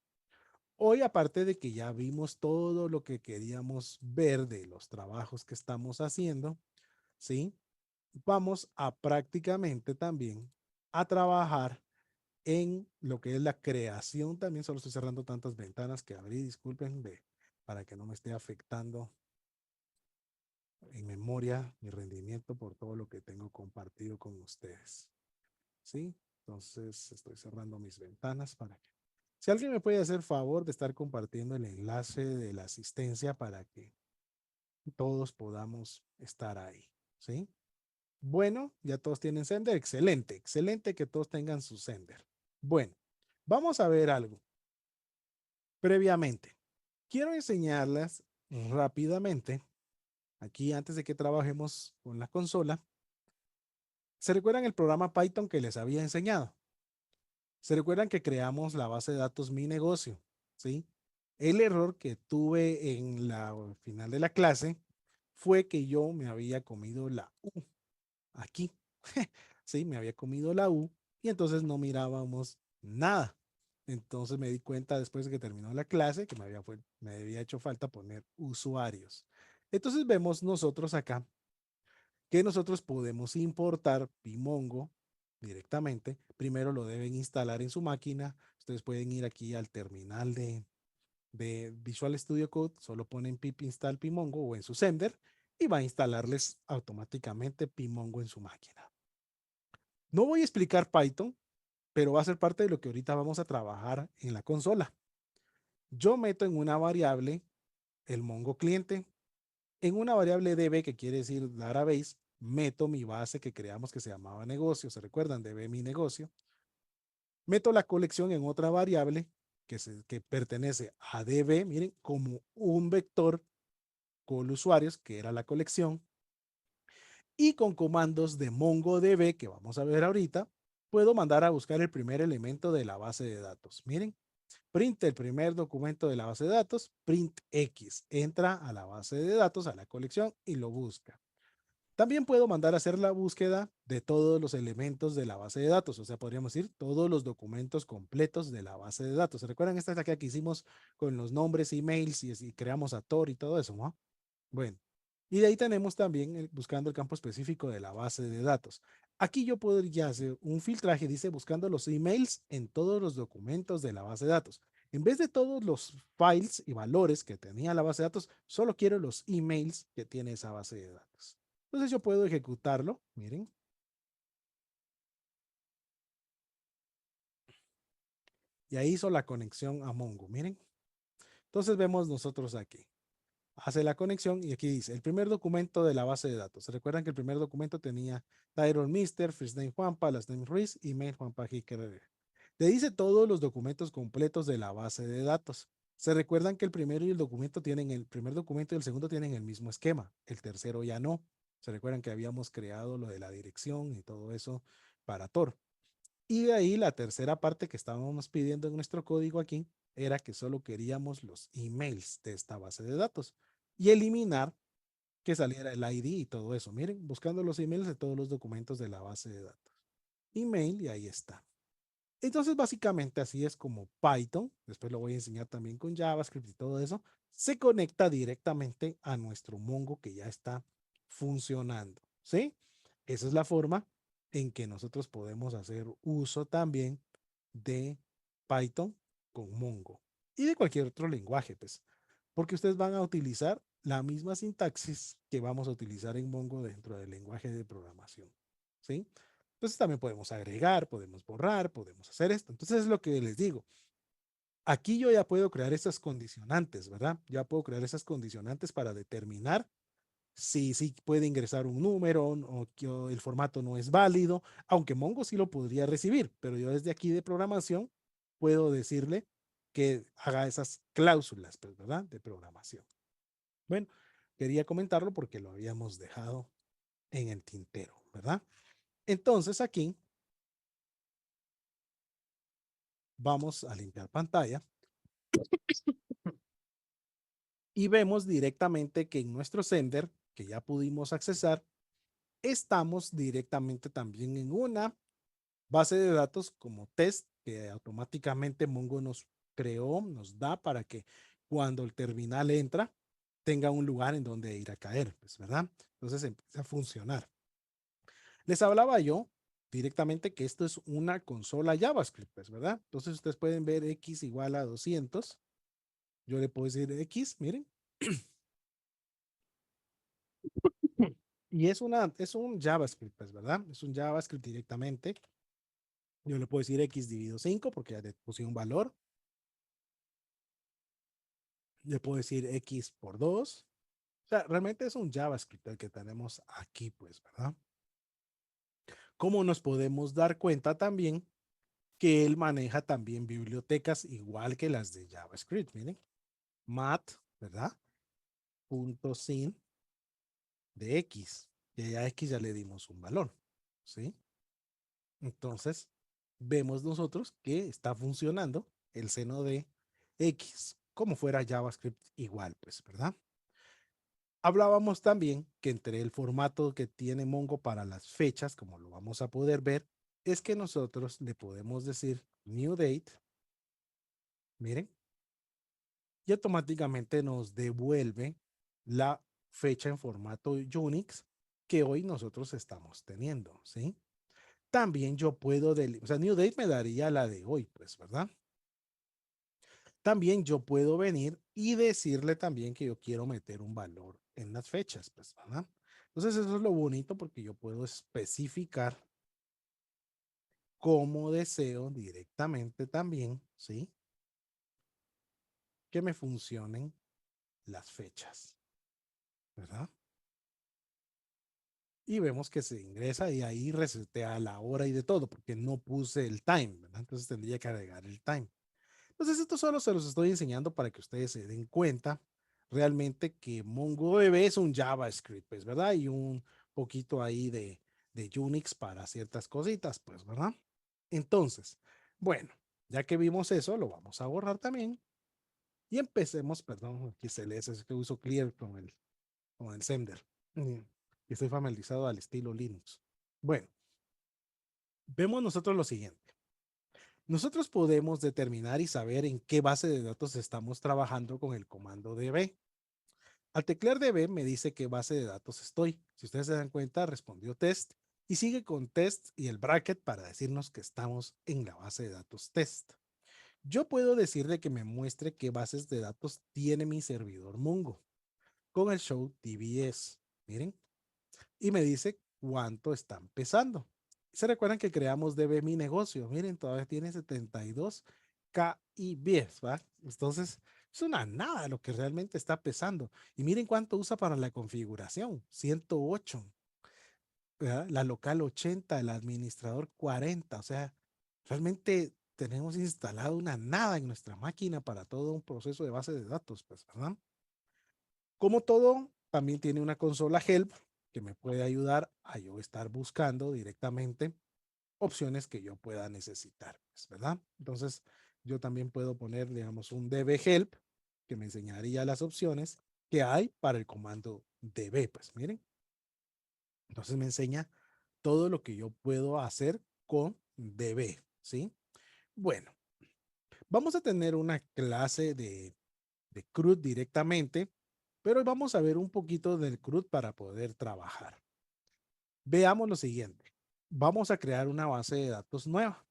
Hoy, aparte de que ya vimos todo lo que queríamos ver de los trabajos que estamos haciendo, ¿sí? Vamos a prácticamente también a trabajar en lo que es la creación. También solo estoy cerrando tantas ventanas que abrí, disculpen, para que no me esté afectando en memoria mi rendimiento por todo lo que tengo compartido con ustedes. ¿Sí? Entonces estoy cerrando mis ventanas para que si alguien me puede hacer favor de estar compartiendo el enlace de la asistencia para que todos podamos estar ahí, ¿sí? Bueno, ya todos tienen Sender, excelente, excelente que todos tengan su Sender. Bueno, vamos a ver algo. Previamente, quiero enseñarles rápidamente, aquí antes de que trabajemos con la consola, ¿se recuerdan el programa Python que les había enseñado? ¿Se recuerdan que creamos la base de datos Mi Negocio? ¿Sí? El error que tuve en la final de la clase fue que yo me había comido la U aquí. Sí, me había comido la U y entonces no mirábamos nada. Entonces me di cuenta después de que terminó la clase que me había hecho falta poner usuarios. Entonces vemos nosotros acá que nosotros podemos importar Pimongo directamente. Primero lo deben instalar en su máquina. Ustedes pueden ir aquí al terminal de Visual Studio Code, solo ponen pip install Pimongo o en su sender y va a instalarles automáticamente Pimongo en su máquina. No voy a explicar Python, pero va a ser parte de lo que ahorita vamos a trabajar en la consola. Yo meto en una variable el Mongo cliente, en una variable db que quiere decir database, meto mi base que creamos que se llamaba negocio, ¿se recuerdan? Db mi negocio. Meto la colección en otra variable que pertenece a db, miren, como un vector con usuarios, que era la colección, y con comandos de MongoDB, que vamos a ver ahorita, puedo mandar a buscar el primer elemento de la base de datos. Miren, print el primer documento de la base de datos, print X, entra a la base de datos, a la colección y lo busca. También puedo mandar a hacer la búsqueda de todos los elementos de la base de datos, o sea, podríamos decir todos los documentos completos de la base de datos. ¿Se recuerdan esta es la que hicimos con los nombres, emails y creamos a Tor y todo eso, ¿no? Bueno, y de ahí tenemos también buscando el campo específico de la base de datos. Aquí yo podría hacer un filtraje, dice buscando los emails en todos los documentos de la base de datos. En vez de todos los files y valores que tenía la base de datos, solo quiero los emails que tiene esa base de datos. Entonces yo puedo ejecutarlo, miren, y ahí hizo la conexión a Mongo, miren. Entonces vemos nosotros aquí. Hace la conexión y aquí dice el primer documento de la base de datos. ¿Se recuerdan que el primer documento tenía title Mister, first name Juanpa, last name Ruiz, email Juanpa Jiquer? Le dice todos los documentos completos de la base de datos. Se recuerdan que el primero y el documento tienen el primer documento y el segundo tienen el mismo esquema. El tercero ya no. Se recuerdan que habíamos creado lo de la dirección y todo eso para Tor. Y de ahí la tercera parte que estábamos pidiendo en nuestro código aquí era que solo queríamos los emails de esta base de datos y eliminar que saliera el ID y todo eso. Miren, buscando los emails de todos los documentos de la base de datos. Email y ahí está. Entonces, básicamente así es como Python, después lo voy a enseñar también con JavaScript y todo eso, se conecta directamente a nuestro Mongo que ya está funcionando, ¿sí? Esa es la forma en que nosotros podemos hacer uso también de Python con Mongo y de cualquier otro lenguaje, pues, porque ustedes van a utilizar la misma sintaxis que vamos a utilizar en Mongo dentro del lenguaje de programación, ¿sí? Entonces también podemos agregar, podemos borrar, podemos hacer esto. Entonces es lo que les digo. Aquí yo ya puedo crear esas condicionantes, ¿verdad? Ya puedo crear esas condicionantes para determinar si puede ingresar un número o que el formato no es válido, aunque Mongo sí lo podría recibir, pero yo desde aquí de programación puedo decirle que haga esas cláusulas, pues, ¿verdad? De programación. Bueno, quería comentarlo porque lo habíamos dejado en el tintero, ¿verdad? Entonces aquí vamos a limpiar pantalla y vemos directamente que en nuestro sender, que ya pudimos accesar, estamos directamente también en una base de datos como test que automáticamente Mongo nos creó, nos da para que cuando el terminal entra tenga un lugar en donde ir a caer, pues, ¿verdad? Entonces empieza a funcionar. Les hablaba yo directamente que esto es una consola JavaScript, pues, ¿verdad? Entonces ustedes pueden ver X igual a 200. Yo le puedo decir X, miren, y es un JavaScript, pues, ¿verdad? Es un JavaScript directamente. Yo le puedo decir X dividido 5 porque ya le puse un valor. Le puedo decir X por 2. O sea, realmente es un JavaScript el que tenemos aquí, pues, ¿verdad? ¿Cómo nos podemos dar cuenta también que él maneja también bibliotecas igual que las de JavaScript? Miren, mat, ¿verdad? Punto sin de X. Y a X ya le dimos un valor, ¿sí? Entonces, vemos nosotros que está funcionando el seno de X, como fuera JavaScript igual, pues, ¿verdad? Hablábamos también que entre el formato que tiene Mongo para las fechas, como lo vamos a poder ver, es que nosotros le podemos decir new date, miren, y automáticamente nos devuelve la fecha en formato Unix que hoy nosotros estamos teniendo, ¿sí? También yo puedo, o sea, new date me daría la de hoy, pues, ¿verdad? También yo puedo venir y decirle también que yo quiero meter un valor en las fechas, pues, ¿verdad? Entonces eso es lo bonito porque yo puedo especificar cómo deseo directamente también, ¿sí? Que me funcionen las fechas, ¿verdad? Y vemos que se ingresa y ahí resetea la hora y de todo, porque no puse el time, ¿verdad? Entonces tendría que agregar el time. Entonces, esto solo se los estoy enseñando para que ustedes se den cuenta realmente que MongoDB es un JavaScript, pues, ¿verdad? Y un poquito ahí de Unix para ciertas cositas, pues, ¿verdad? Entonces, bueno, Ya que vimos eso, lo vamos a borrar también y empecemos, perdón, aquí se lee, es que uso Clear con el Sender. Y estoy familiarizado al estilo Linux. Bueno, vemos nosotros lo siguiente. Nosotros podemos determinar y saber en qué base de datos estamos trabajando con el comando db. Al teclear db me dice qué base de datos estoy. Si ustedes se dan cuenta, respondió test y sigue con test y el bracket para decirnos que estamos en la base de datos test. Yo puedo decirle que me muestre qué bases de datos tiene mi servidor Mongo con el show dbs. Miren, y me dice cuánto están pesando. ¿Se recuerdan que creamos DB Mi Negocio? Miren, todavía tiene 72 KIBs, ¿va? Entonces, es una nada lo que realmente está pesando. Y miren cuánto usa para la configuración, 108, ¿verdad? La local 80, el administrador 40, o sea, realmente tenemos instalado una nada en nuestra máquina para todo un proceso de base de datos, pues, ¿verdad? Como todo, también tiene una consola help que me puede ayudar a yo estar buscando directamente opciones que yo pueda necesitar, pues, ¿verdad? Entonces, yo también puedo poner, digamos, un db help que me enseñaría las opciones que hay para el comando db, pues miren. Entonces me enseña todo lo que yo puedo hacer con db, ¿sí? Bueno, vamos a tener una clase de CRUD directamente, pero vamos a ver un poquito del CRUD para poder trabajar. Veamos lo siguiente. Vamos a crear una base de datos nueva.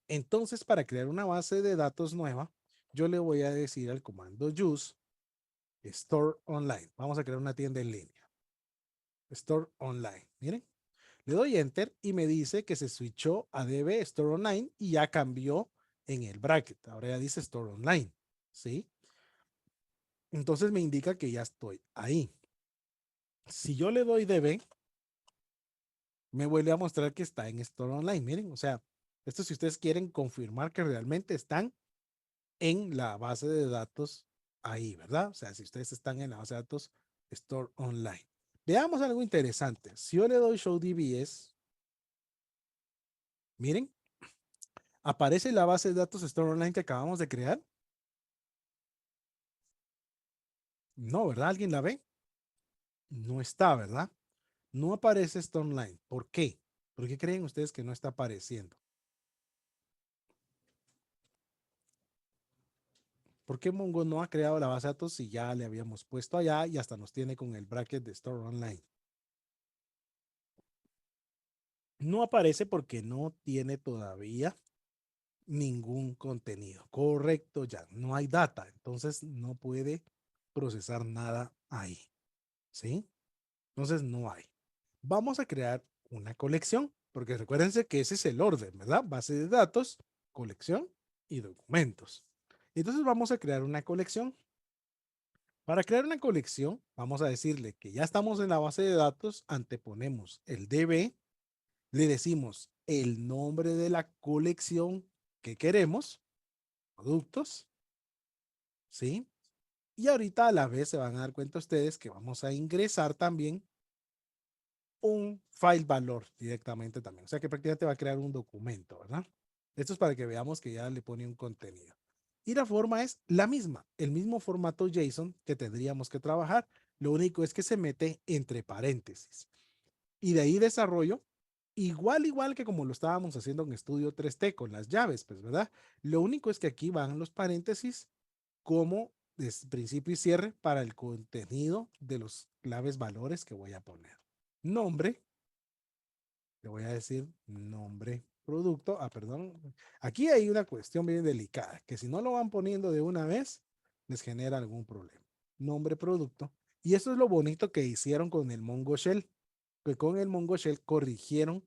Entonces, para crear una base de datos nueva, yo le voy a decir al comando use store online. Vamos a crear una tienda en línea. Store online. Miren, le doy enter y me dice que se switchó a DB store online y ya cambió en el bracket. Ahora ya dice store online. ¿Sí? Entonces me indica que ya estoy ahí. Si yo le doy DB, me vuelve a mostrar que está en Store Online. Miren, o sea, esto si ustedes quieren confirmar que realmente están en la base de datos ahí, ¿verdad? O sea, si ustedes están en la base de datos Store Online. Veamos algo interesante. Si yo le doy Show DBS, miren, aparece la base de datos Store Online que acabamos de crear. No, ¿verdad? ¿Alguien la ve? No está, ¿verdad? No aparece Store Online. ¿Por qué? ¿Por qué creen ustedes que no está apareciendo? ¿Por qué Mongo no ha creado la base de datos si ya le habíamos puesto allá y hasta nos tiene con el bracket de Store Online? No aparece porque no tiene todavía ningún contenido. Correcto, ya no hay data, entonces no puede procesar nada ahí. ¿Sí? Entonces no hay. Vamos a crear una colección, porque recuérdense que ese es el orden, ¿verdad? Base de datos, colección y documentos. Entonces vamos a crear una colección. Para crear una colección, vamos a decirle que ya estamos en la base de datos, anteponemos el DB, le decimos el nombre de la colección que queremos, productos, ¿sí? Y ahorita a la vez se van a dar cuenta ustedes que vamos a ingresar también un file valor directamente también. O sea que prácticamente va a crear un documento, ¿verdad? Esto es para que veamos que ya le pone un contenido. Y la forma es la misma, el mismo formato JSON que tendríamos que trabajar. Lo único es que se mete entre paréntesis. Y de ahí desarrollo, igual que como lo estábamos haciendo en Estudio 3T con las llaves, pues, ¿verdad? Lo único es que aquí van los paréntesis como principio y cierre para el contenido de los claves valores que voy a poner. Nombre, le voy a decir nombre producto. Perdón. Aquí hay una cuestión bien delicada, que si no lo van poniendo de una vez, les genera algún problema. Nombre producto. Y eso es lo bonito que hicieron con el Mongo Shell, que con el Mongo Shell corrigieron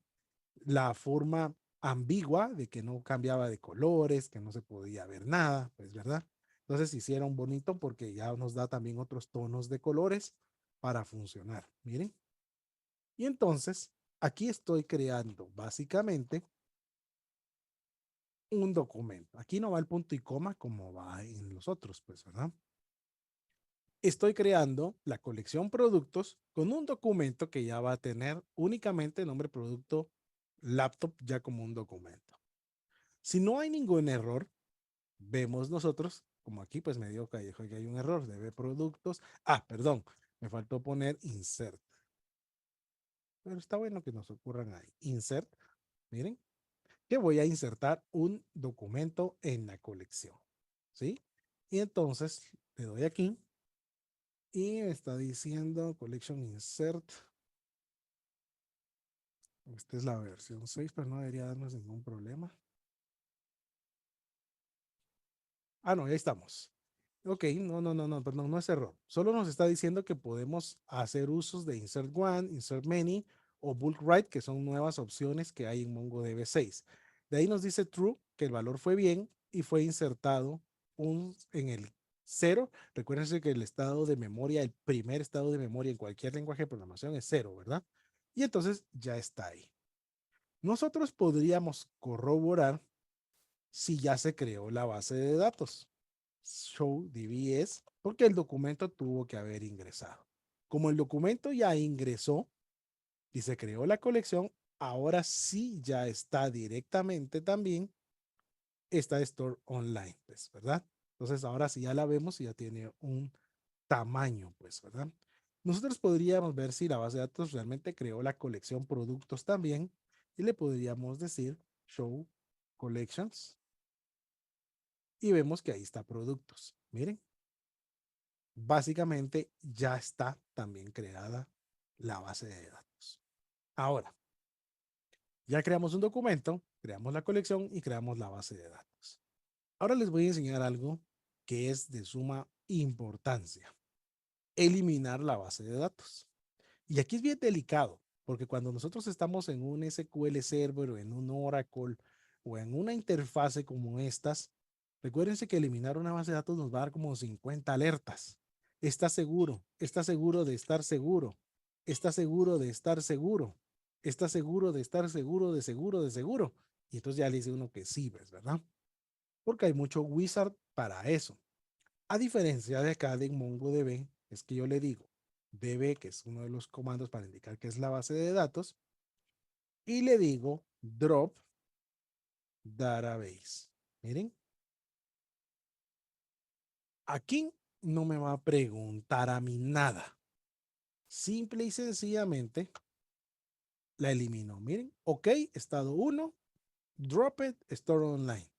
la forma ambigua de que no cambiaba de colores, que no se podía ver nada, pues, ¿verdad? Entonces hicieron bonito porque ya nos da también otros tonos de colores para funcionar. Miren. Y entonces, aquí estoy creando básicamente un documento. Aquí no va el punto y coma como va en los otros, pues, ¿verdad? Estoy creando la colección productos con un documento que ya va a tener únicamente nombre producto laptop ya como un documento. Si no hay ningún error, vemos nosotros, como aquí pues me dio que hay un error, debe productos. Ah, perdón, me faltó poner insert. Pero está bueno que nos ocurran ahí. Insert, miren, que voy a insertar un documento en la colección. ¿Sí? Y entonces le doy aquí y me está diciendo collection insert. Esta es la versión 6, pero no debería darnos ningún problema. Ah, no, ya estamos. Ok, no, perdón, no es error. Solo nos está diciendo que podemos hacer usos de insert one, insert many o bulk write, que son nuevas opciones que hay en MongoDB 6. De ahí nos dice true, que el valor fue bien y fue insertado en el cero. Recuérdense que el estado de memoria, el primer estado de memoria en cualquier lenguaje de programación es cero, ¿verdad? Y entonces ya está ahí. Nosotros podríamos corroborar si ya se creó la base de datos. Show DBS, porque el documento tuvo que haber ingresado. Como el documento ya ingresó y se creó la colección, ahora sí ya está directamente también esta Store Online, pues, ¿verdad? Entonces ahora sí ya la vemos y ya tiene un tamaño, pues, ¿verdad? Nosotros podríamos ver si la base de datos realmente creó la colección productos también y le podríamos decir show collections y vemos que ahí está productos. Miren, básicamente ya está también creada la base de datos. Ahora, ya creamos un documento, creamos la colección y creamos la base de datos. Ahora les voy a enseñar algo que es de suma importancia: eliminar la base de datos. Y aquí es bien delicado, porque cuando nosotros estamos en un SQL Server o en un Oracle o en una interfase como estas, recuérdense que eliminar una base de datos nos va a dar como 50 alertas. ¿Está seguro? ¿Está seguro de estar seguro? ¿Está seguro de estar seguro? ¿Está seguro de estar seguro de seguro de seguro? Y entonces ya le dice uno que sí, ¿verdad? Porque hay mucho wizard para eso. A diferencia de acá de MongoDB, es que yo le digo DB, que es uno de los comandos para indicar que es la base de datos, y le digo drop database. Miren, aquí no me va a preguntar a mí nada. Simple y sencillamente la elimino. Miren, ok, estado 1, drop it, store online.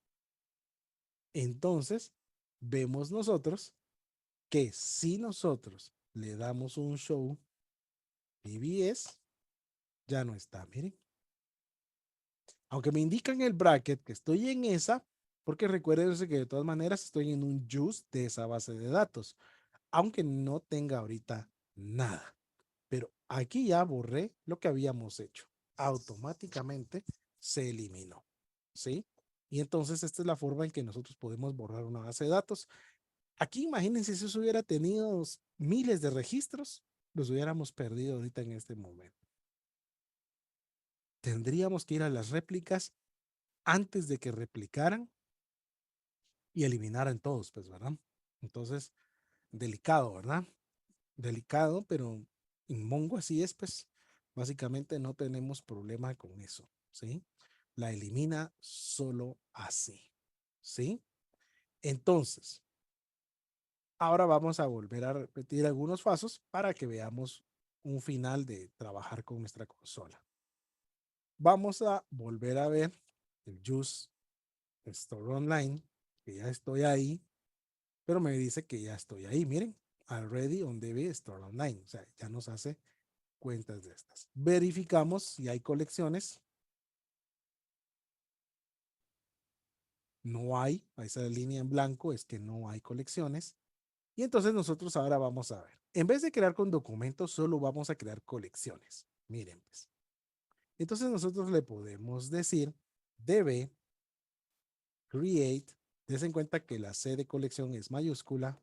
Entonces, vemos nosotros que si nosotros le damos un show PBS, ya no está. Miren, aunque me indica en el bracket que estoy en esa, porque recuérdense que de todas maneras estoy en un use de esa base de datos, aunque no tenga ahorita nada. Pero aquí ya borré lo que habíamos hecho. Automáticamente se eliminó. ¿Sí? Y entonces esta es la forma en que nosotros podemos borrar una base de datos. Aquí imagínense si eso hubiera tenido miles de registros, los hubiéramos perdido ahorita en este momento. Tendríamos que ir a las réplicas antes de que replicaran y eliminaran todos, pues, ¿verdad? Entonces, delicado, ¿verdad? Delicado, pero en Mongo así es, pues, básicamente no tenemos problema con eso, ¿sí? La elimina solo así, ¿sí? Entonces, ahora vamos a volver a repetir algunos pasos para que veamos un final de trabajar con nuestra consola. Vamos a volver a ver el Use Store Online, que ya estoy ahí, pero me dice que ya estoy ahí. Miren, already on DB Store Online. O sea, ya nos hace cuentas de estas. Verificamos si hay colecciones. No hay. Esa línea en blanco es que no hay colecciones. Y entonces nosotros ahora vamos a ver. En vez de crear con documentos, solo vamos a crear colecciones. Miren, pues. Entonces nosotros le podemos decir db create. Des en cuenta que la C de colección es mayúscula.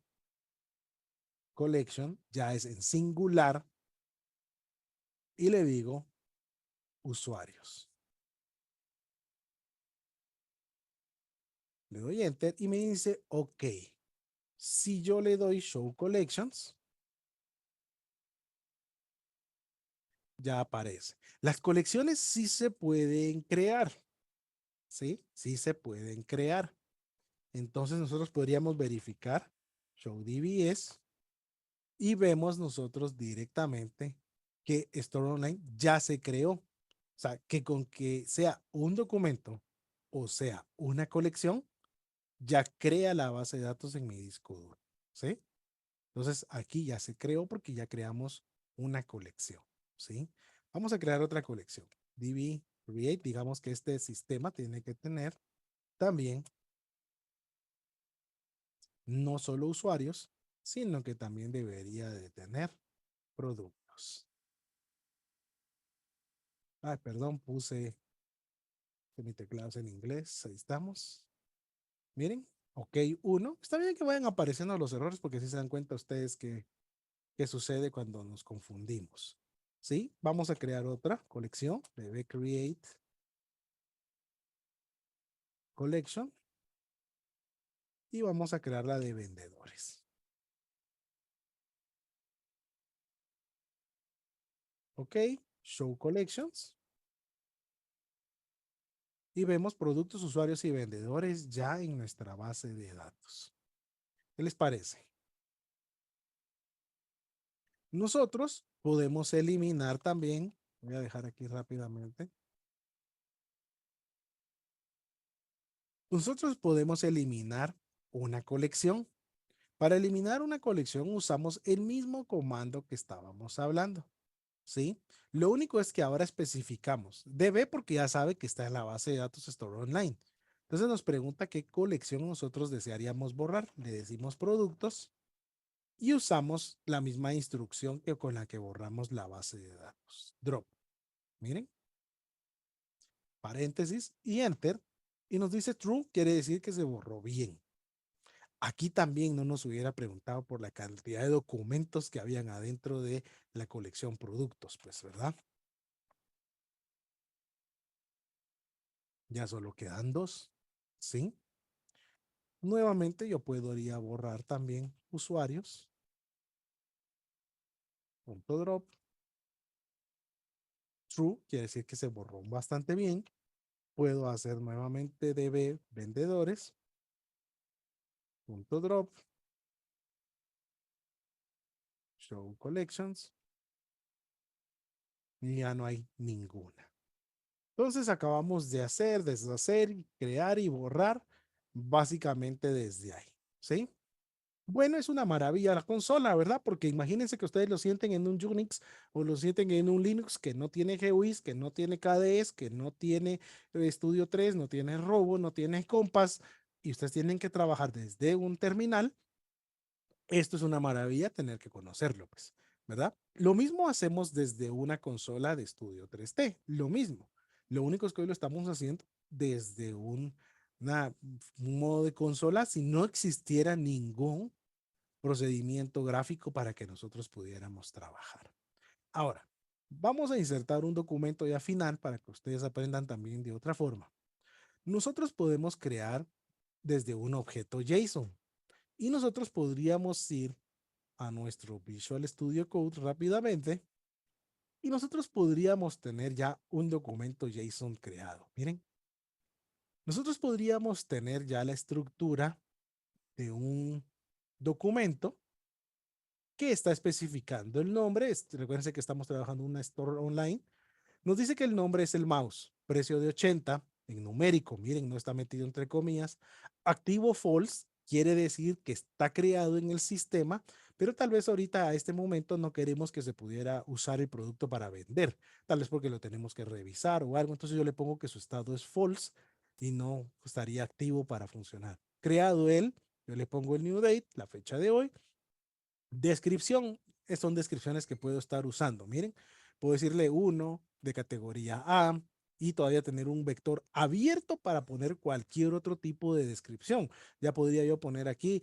Collection ya es en singular. Y le digo usuarios. Le doy enter y me dice ok. Si yo le doy show collections, ya aparece. Las colecciones sí se pueden crear. ¿sí? Sí se pueden crear. Entonces nosotros podríamos verificar show DBS y vemos nosotros directamente que Store Online ya se creó. O sea, que con que sea un documento o sea una colección, ya crea la base de datos en mi disco duro. ¿Sí? Entonces aquí ya se creó porque ya creamos una colección. ¿Sí? Vamos a crear otra colección. DB Create, digamos que este sistema tiene que tener también no solo usuarios, sino que también debería de tener productos. Ay, perdón, puse mi teclado en inglés. Ahí estamos. Miren, ok, uno. Está bien que vayan apareciendo los errores porque si se dan cuenta ustedes que sucede cuando nos confundimos. ¿Sí? Vamos a crear otra colección. Debe create collection y vamos a crear la de vendedores. Ok, show collections y vemos productos, usuarios y vendedores ya en nuestra base de datos. ¿Qué les parece? Nosotros podemos eliminar también, voy a dejar aquí rápidamente, nosotros podemos eliminar una colección. Para eliminar una colección usamos el mismo comando que estábamos hablando, ¿sí? Lo único es que ahora especificamos DB porque ya sabe que está en la base de datos Store Online. Entonces nos pregunta qué colección nosotros desearíamos borrar. Le decimos productos y usamos la misma instrucción que con la que borramos la base de datos. Drop. Miren, paréntesis y enter. Y nos dice true, quiere decir que se borró bien. Aquí también no nos hubiera preguntado por la cantidad de documentos que habían adentro de la colección productos, pues, ¿verdad? Ya solo quedan dos, ¿sí? Nuevamente yo podría borrar también usuarios, punto drop, true, quiere decir que se borró bastante bien. Puedo hacer nuevamente db vendedores, punto drop, show collections, y ya no hay ninguna. Entonces acabamos de hacer, deshacer, crear y borrar básicamente desde ahí, ¿sí? Bueno, es una maravilla la consola, ¿verdad? Porque imagínense que ustedes lo sienten en un Unix o lo sienten en un Linux que no tiene GUIs, que no tiene KDEs, que no tiene Studio 3, no tiene Robo, no tiene Compass, y ustedes tienen que trabajar desde un terminal. Esto es una maravilla tener que conocerlo, pues, ¿verdad? Lo mismo hacemos desde una consola de estudio 3D, lo mismo. Lo único es que hoy lo estamos haciendo desde un modo de consola si no existiera ningún procedimiento gráfico para que nosotros pudiéramos trabajar. Ahora, vamos a insertar un documento ya final para que ustedes aprendan también de otra forma. Nosotros podemos crear desde un objeto JSON y nosotros podríamos ir a nuestro Visual Studio Code rápidamente y nosotros podríamos tener ya un documento JSON creado. Miren, nosotros podríamos tener ya la estructura de un documento que está especificando el nombre. Recuerden que estamos trabajando en una store online. Nos dice que el nombre es el mouse, precio de 80 en numérico. Miren, no está metido entre comillas. Activo false quiere decir que está creado en el sistema, pero tal vez ahorita a este momento no queremos que se pudiera usar el producto para vender, tal vez porque lo tenemos que revisar o algo. Entonces yo le pongo que su estado es false y no estaría activo para funcionar. Creado él, yo le pongo el new date, la fecha de hoy. Descripción, son descripciones que puedo estar usando. Miren, puedo decirle uno de categoría A y todavía tener un vector abierto para poner cualquier otro tipo de descripción. Ya podría yo poner aquí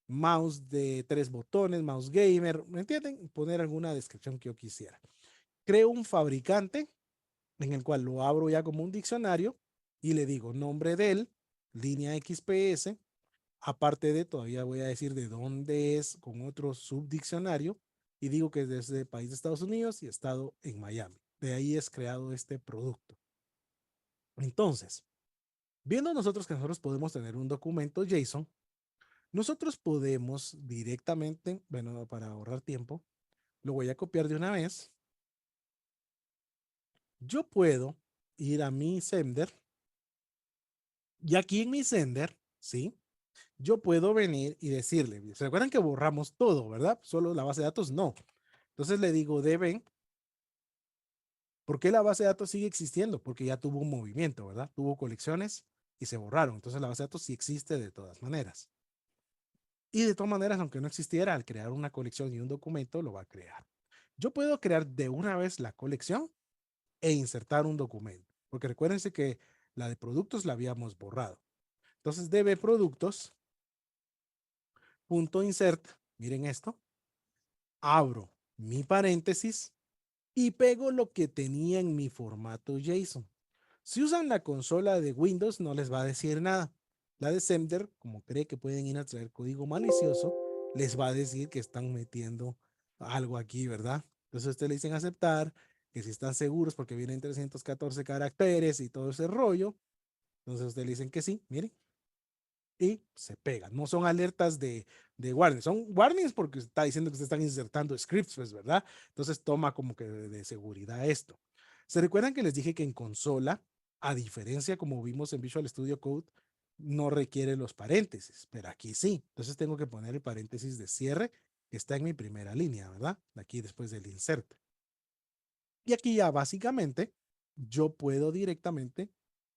mouse de 3 botones, mouse gamer, ¿me entienden? Poner alguna descripción que yo quisiera. Creo un fabricante en el cual lo abro ya como un diccionario y le digo nombre de él, línea XPS. Aparte de, todavía voy a decir de dónde es con otro subdiccionario y digo que es desde el país de Estados Unidos y estado en Miami. De ahí es creado este producto. Entonces, Viendo nosotros que nosotros podemos tener un documento JSON, nosotros podemos directamente, bueno, para ahorrar tiempo, lo voy a copiar de una vez. Yo puedo ir a mi sender y aquí en mi sender, ¿sí? Yo puedo venir y decirle, ¿se recuerdan que borramos todo, verdad? Solo la base de datos, no. Entonces le digo deben, ¿por qué la base de datos sigue existiendo? Porque ya tuvo un movimiento, ¿verdad? Tuvo colecciones y se borraron. Entonces la base de datos sí existe de todas maneras. Y de todas maneras, aunque no existiera, al crear una colección y un documento, lo va a crear. Yo puedo crear de una vez la colección e insertar un documento. Porque recuérdense que la de productos la habíamos borrado. Entonces, db productos punto insert, miren esto, abro mi paréntesis y pego lo que tenía en mi formato JSON. Si usan la consola de Windows, no les va a decir nada. La de Sender, como cree que pueden ir a traer código malicioso, les va a decir que están metiendo algo aquí, ¿verdad? Entonces ustedes le dicen aceptar, que si están seguros porque vienen 314 caracteres y todo ese rollo. Entonces ustedes le dicen que sí, miren, y se pegan. No son alertas de warnings, son warnings porque está diciendo que ustedes están insertando scripts, pues, ¿verdad? Entonces toma como que de seguridad esto. ¿Se recuerdan que les dije que en consola, a diferencia como vimos en Visual Studio Code, no requiere los paréntesis, pero aquí sí. Entonces tengo que poner el paréntesis de cierre que está en mi primera línea, ¿verdad? Aquí después del insert. Y aquí ya básicamente yo puedo directamente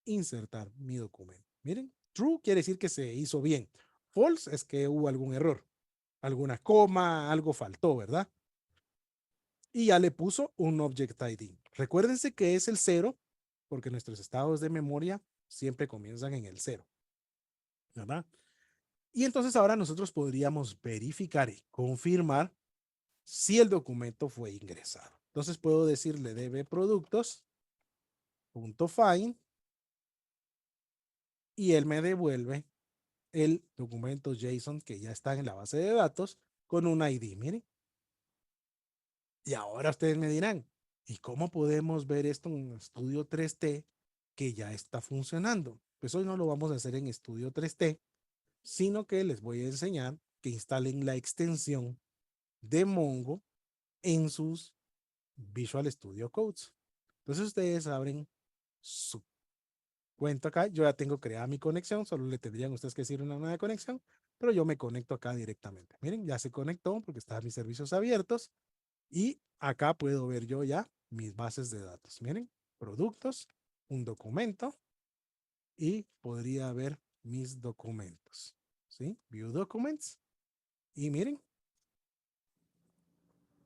insertar mi documento. Miren, true quiere decir que se hizo bien. False es que hubo algún error, alguna coma, algo faltó, ¿verdad? Y ya le puso un object ID. Recuérdense que es el cero porque nuestros estados de memoria siempre comienzan en el cero, ¿verdad? Y entonces ahora nosotros podríamos verificar y confirmar si el documento fue ingresado. Entonces puedo decirle db productos.find y él me devuelve el documento JSON que ya está en la base de datos con un ID. Miren. Y ahora ustedes me dirán, ¿y cómo podemos ver esto en Studio 3T que ya está funcionando? Pues hoy no lo vamos a hacer en Studio 3T, sino que les voy a enseñar que instalen la extensión de Mongo en sus Visual Studio Codes. Entonces ustedes abren su cuento acá, yo ya tengo creada mi conexión, solo le tendrían ustedes que decir una nueva conexión, pero yo me conecto acá directamente. Miren, ya se conectó porque están mis servicios abiertos y acá puedo ver yo ya mis bases de datos. Miren, productos, un documento y podría ver mis documentos. ¿Sí? View Documents. Y miren,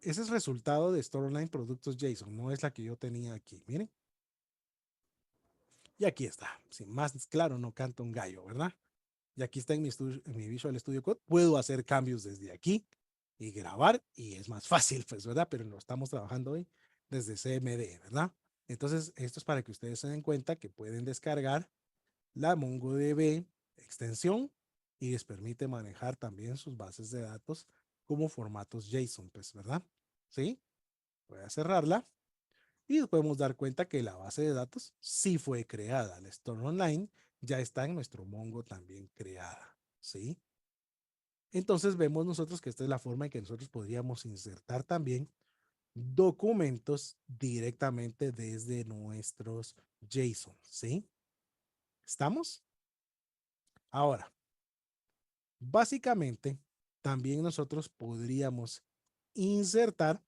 ese es el resultado de Store Online Productos JSON, no es la que yo tenía aquí. Miren. Y aquí está. Sin más claro, no canta un gallo, ¿verdad? Y aquí está en mi Visual Studio Code. Puedo hacer cambios desde aquí y grabar y es más fácil, pues, ¿verdad? Pero lo estamos trabajando hoy desde CMD, ¿verdad? Entonces, esto es para que ustedes se den cuenta que pueden descargar la MongoDB extensión y les permite manejar también sus bases de datos como formatos JSON, pues, ¿verdad? ¿Sí? Voy a cerrarla y nos podemos dar cuenta que la base de datos sí fue creada. La Store Online ya está en nuestro Mongo también creada, ¿sí? Entonces vemos nosotros que esta es la forma en que nosotros podríamos insertar también documentos directamente desde nuestros JSON, ¿sí? ¿Estamos? Ahora, básicamente, también nosotros podríamos insertar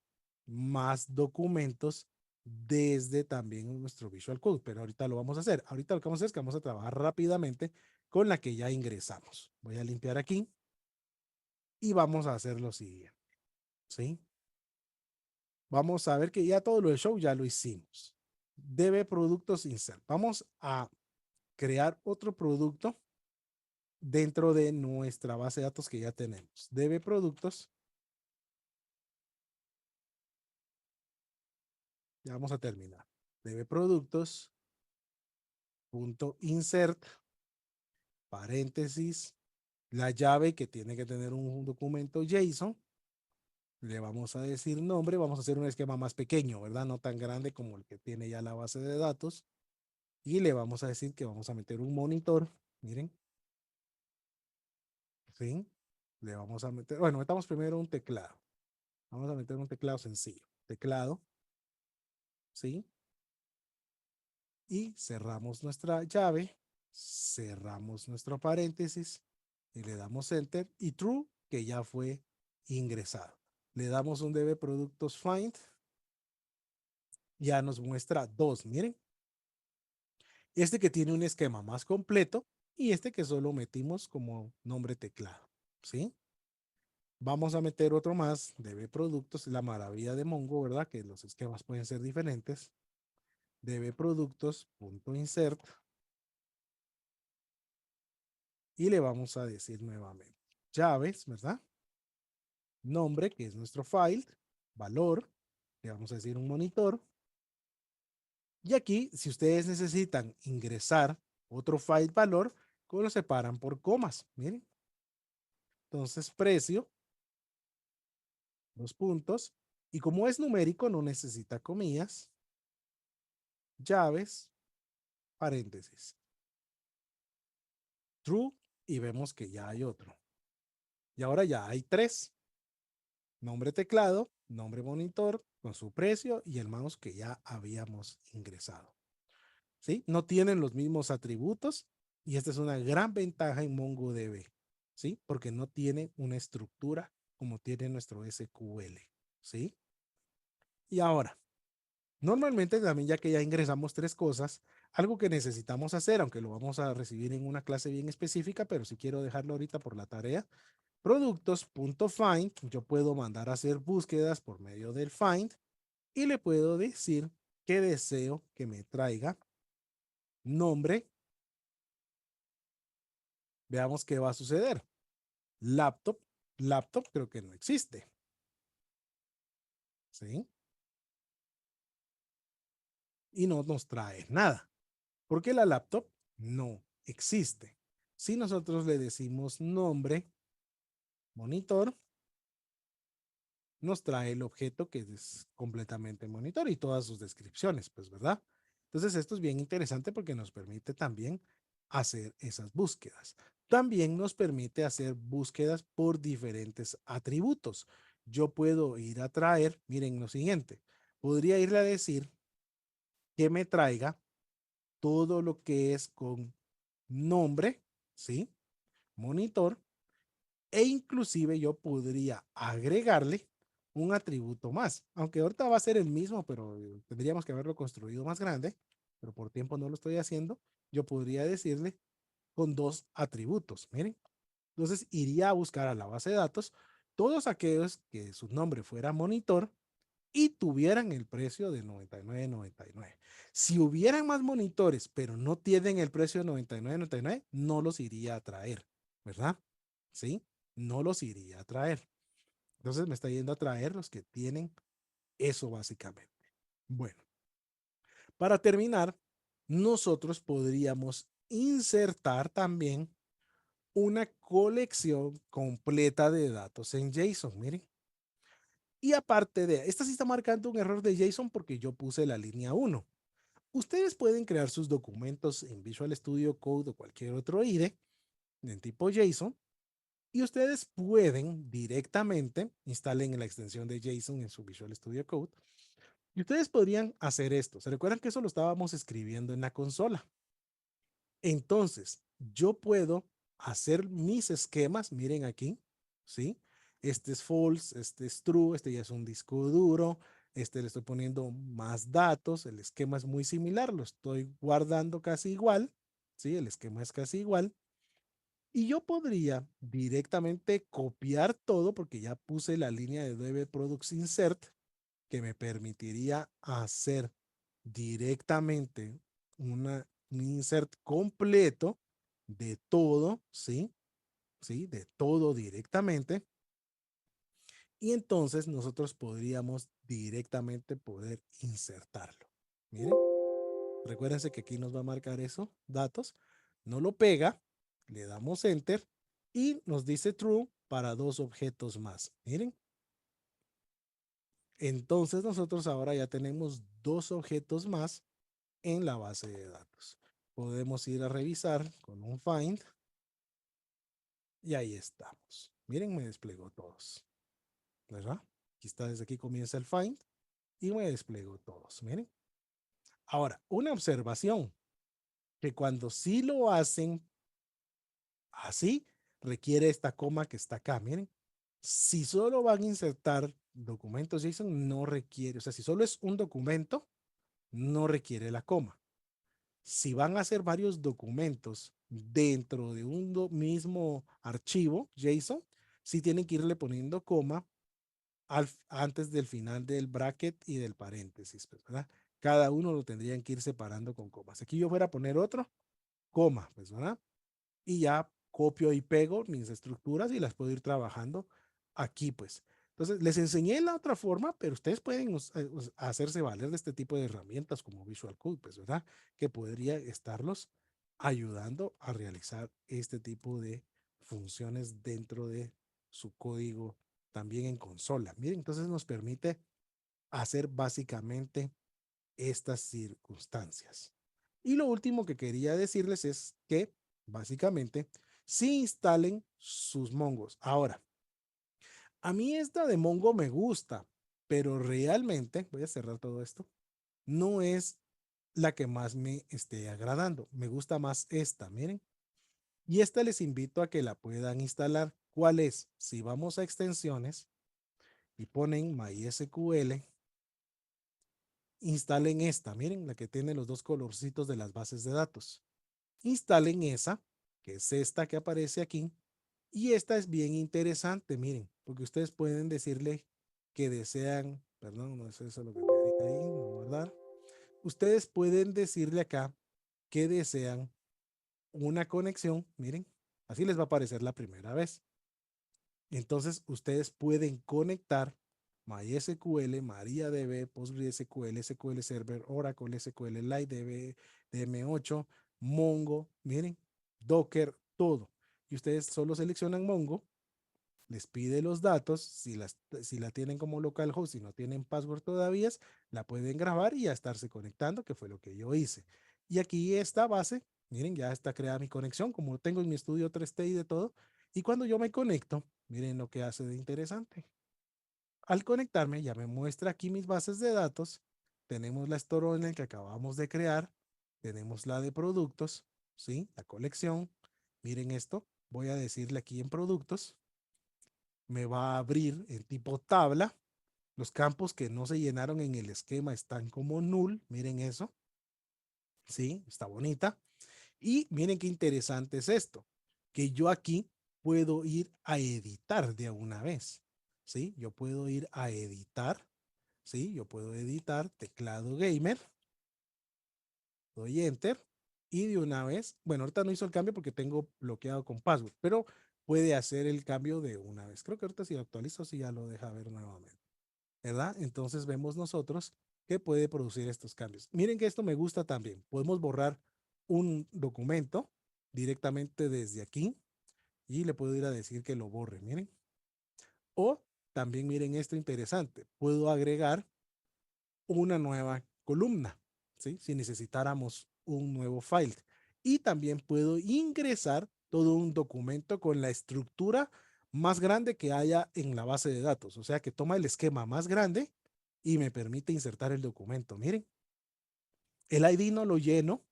más documentos desde también nuestro Visual Code, pero ahorita lo vamos a hacer. Ahorita lo que vamos a hacer es que vamos a trabajar rápidamente con la que ya ingresamos. Voy a limpiar aquí y vamos a hacer lo siguiente, ¿sí? Vamos a ver que ya todo lo del show ya lo hicimos. Debe productos insert. Vamos a crear otro producto dentro de nuestra base de datos que ya tenemos. Debe productos. Ya vamos a terminar. Debe productos. Punto insert. Paréntesis. La llave que tiene que tener un documento JSON. Le vamos a decir nombre. Vamos a hacer un esquema más pequeño, ¿verdad? No tan grande como el que tiene ya la base de datos. y le vamos a decir que vamos a meter un monitor, miren, ¿sí? Le vamos a meter, bueno, metamos primero un teclado. Vamos a meter un teclado sencillo. Teclado, ¿sí? Y cerramos nuestra llave, cerramos nuestro paréntesis y le damos enter y true, que ya fue ingresado. Le damos un db productos find, ya nos muestra dos, miren. Este que tiene un esquema más completo y este que solo metimos como nombre teclado, ¿sí? Vamos a meter otro más, db productos, la maravilla de Mongo, ¿verdad? Que los esquemas pueden ser diferentes. Db productos.insert y le vamos a decir nuevamente llaves, ¿verdad? Nombre, que es nuestro file, valor, le vamos a decir un monitor. Y aquí, si ustedes necesitan ingresar otro file valor, lo separan por comas, miren. Entonces, precio, dos puntos, y como es numérico, no necesita comillas, llaves, paréntesis, true, y vemos que ya hay otro. Y ahora ya hay tres. Nombre teclado, nombre monitor con su precio y el mouse que ya habíamos ingresado. ¿Sí? No tienen los mismos atributos y esta es una gran ventaja en MongoDB, ¿sí? Porque no tiene una estructura como tiene nuestro SQL, ¿sí? Y ahora, normalmente también ya que ya ingresamos tres cosas, algo que necesitamos hacer, aunque lo vamos a recibir en una clase bien específica, pero si quiero dejarlo ahorita por la tarea, productos.find, yo puedo mandar a hacer búsquedas por medio del find y le puedo decir que deseo que me traiga nombre. Veamos qué va a suceder. Laptop, laptop creo que no existe, ¿sí? Y no nos trae nada, porque la laptop no existe. Si nosotros le decimos nombre, monitor, nos trae el objeto que es completamente monitor y todas sus descripciones, pues, ¿verdad? Entonces, esto es bien interesante porque nos permite también hacer esas búsquedas. También nos permite hacer búsquedas por diferentes atributos. Yo puedo ir a traer, miren lo siguiente, podría irle a decir que me traiga todo lo que es con nombre, ¿sí? Monitor, e inclusive yo podría agregarle un atributo más, aunque ahorita va a ser el mismo, pero tendríamos que haberlo construido más grande, pero por tiempo no lo estoy haciendo. Yo podría decirle con dos atributos, miren. Entonces iría a buscar a la base de datos todos aquellos que su nombre fuera monitor y tuvieran el precio de 99.99. Si hubieran más monitores, pero no tienen el precio de 99.99, no los iría a traer, ¿verdad? ¿Sí? No los iría a traer. Entonces me está yendo a traer los que tienen eso básicamente. Bueno, para terminar, nosotros podríamos insertar también una colección completa de datos en JSON. Miren. Y aparte de, esta sí está marcando un error de JSON porque yo puse la línea 1. Ustedes pueden crear sus documentos en Visual Studio Code o cualquier otro IDE en tipo JSON y ustedes pueden directamente instalen la extensión de JSON en su Visual Studio Code y ustedes podrían hacer esto. ¿Se recuerdan que eso lo estábamos escribiendo en la consola? Entonces, yo puedo hacer mis esquemas, miren aquí, ¿sí? Este es false, este es true, este ya es un disco duro, este le estoy poniendo más datos, el esquema es muy similar, lo estoy guardando casi igual, ¿sí? El esquema es casi igual. Y yo podría directamente copiar todo porque ya puse la línea de db products insert que me permitiría hacer directamente un insert completo de todo, ¿sí? ¿Sí? De todo directamente. Y entonces nosotros podríamos directamente poder insertarlo. Miren, recuérdense que aquí nos va a marcar eso, datos. No lo pega, le damos enter y nos dice true para dos objetos más. Miren. Entonces nosotros ahora ya tenemos dos objetos más en la base de datos. Podemos ir a revisar con un find y ahí estamos. Miren, me desplegó todos, ¿verdad? Aquí está, desde aquí comienza el find y me desplegó todos. Miren. Ahora, una observación, que cuando sí lo hacen así, requiere esta coma que está acá. Miren, si solo van a insertar documentos JSON, no requiere, o sea, si solo es un documento, no requiere la coma. Si van a hacer varios documentos dentro de un mismo archivo JSON, sí tienen que irle poniendo coma antes del final del bracket y del paréntesis, pues, ¿verdad? Cada uno lo tendrían que ir separando con comas. Aquí yo fuera a poner otro, coma, pues, ¿verdad? Y ya copio y pego mis estructuras y las puedo ir trabajando aquí, pues. Entonces, les enseñé la otra forma, pero ustedes pueden hacerse valer de este tipo de herramientas como Visual Code, pues, ¿verdad? Que podría estarlos ayudando a realizar este tipo de funciones dentro de su código también en consola. Miren, entonces nos permite hacer básicamente estas circunstancias. Y lo último que quería decirles es que básicamente sí instalen sus mongos. Ahora, a mí esta de Mongo me gusta, pero realmente, voy a cerrar todo esto, no es la que más me esté agradando. Me gusta más esta, miren. Y esta les invito a que la puedan instalar. ¿Cuál es? Si vamos a extensiones y ponen MySQL, instalen esta, miren, la que tiene los dos colorcitos de las bases de datos. Instalen esa, que es esta que aparece aquí, y esta es bien interesante, miren, porque ustedes pueden decirle que desean, perdón, no es eso lo que quería ahí, no guardar. Ustedes pueden decirle acá que desean una conexión, miren, así les va a aparecer la primera vez. Entonces, ustedes pueden conectar MySQL, MariaDB, PostgreSQL, SQL Server, Oracle, SQLite, DM8, Mongo, miren, Docker, todo. Y ustedes solo seleccionan Mongo, les pide los datos, si la tienen como localhost y no tienen password todavía, la pueden grabar y ya estarse conectando, que fue lo que yo hice. Y aquí esta base, miren, ya está creada mi conexión, como tengo en mi estudio 3T y de todo. Y cuando yo me conecto, miren lo que hace de interesante. Al conectarme, ya me muestra aquí mis bases de datos. Tenemos la store en el que acabamos de crear. Tenemos la de productos, ¿sí? La colección. Miren esto. Voy a decirle aquí en productos. Me va a abrir en tipo tabla. Los campos que no se llenaron en el esquema están como null. Miren eso. Sí, está bonita. Y miren qué interesante es esto, que yo aquí puedo ir a editar de una vez, ¿sí? Yo puedo ir a editar, ¿sí? Yo puedo editar teclado gamer, doy enter y de una vez, bueno, ahorita no hizo el cambio porque tengo bloqueado con password, pero puede hacer el cambio de una vez. Creo que ahorita si lo actualizo, sí ya lo deja ver nuevamente, ¿verdad? Entonces vemos nosotros que puede producir estos cambios. Miren que esto me gusta también. Podemos borrar un documento directamente desde aquí y le puedo ir a decir que lo borre, miren. O también miren esto interesante. Puedo agregar una nueva columna, ¿sí? Si necesitáramos un nuevo file. Y también puedo ingresar todo un documento con la estructura más grande que haya en la base de datos. O sea que toma el esquema más grande y me permite insertar el documento. Miren, el ID no lo lleno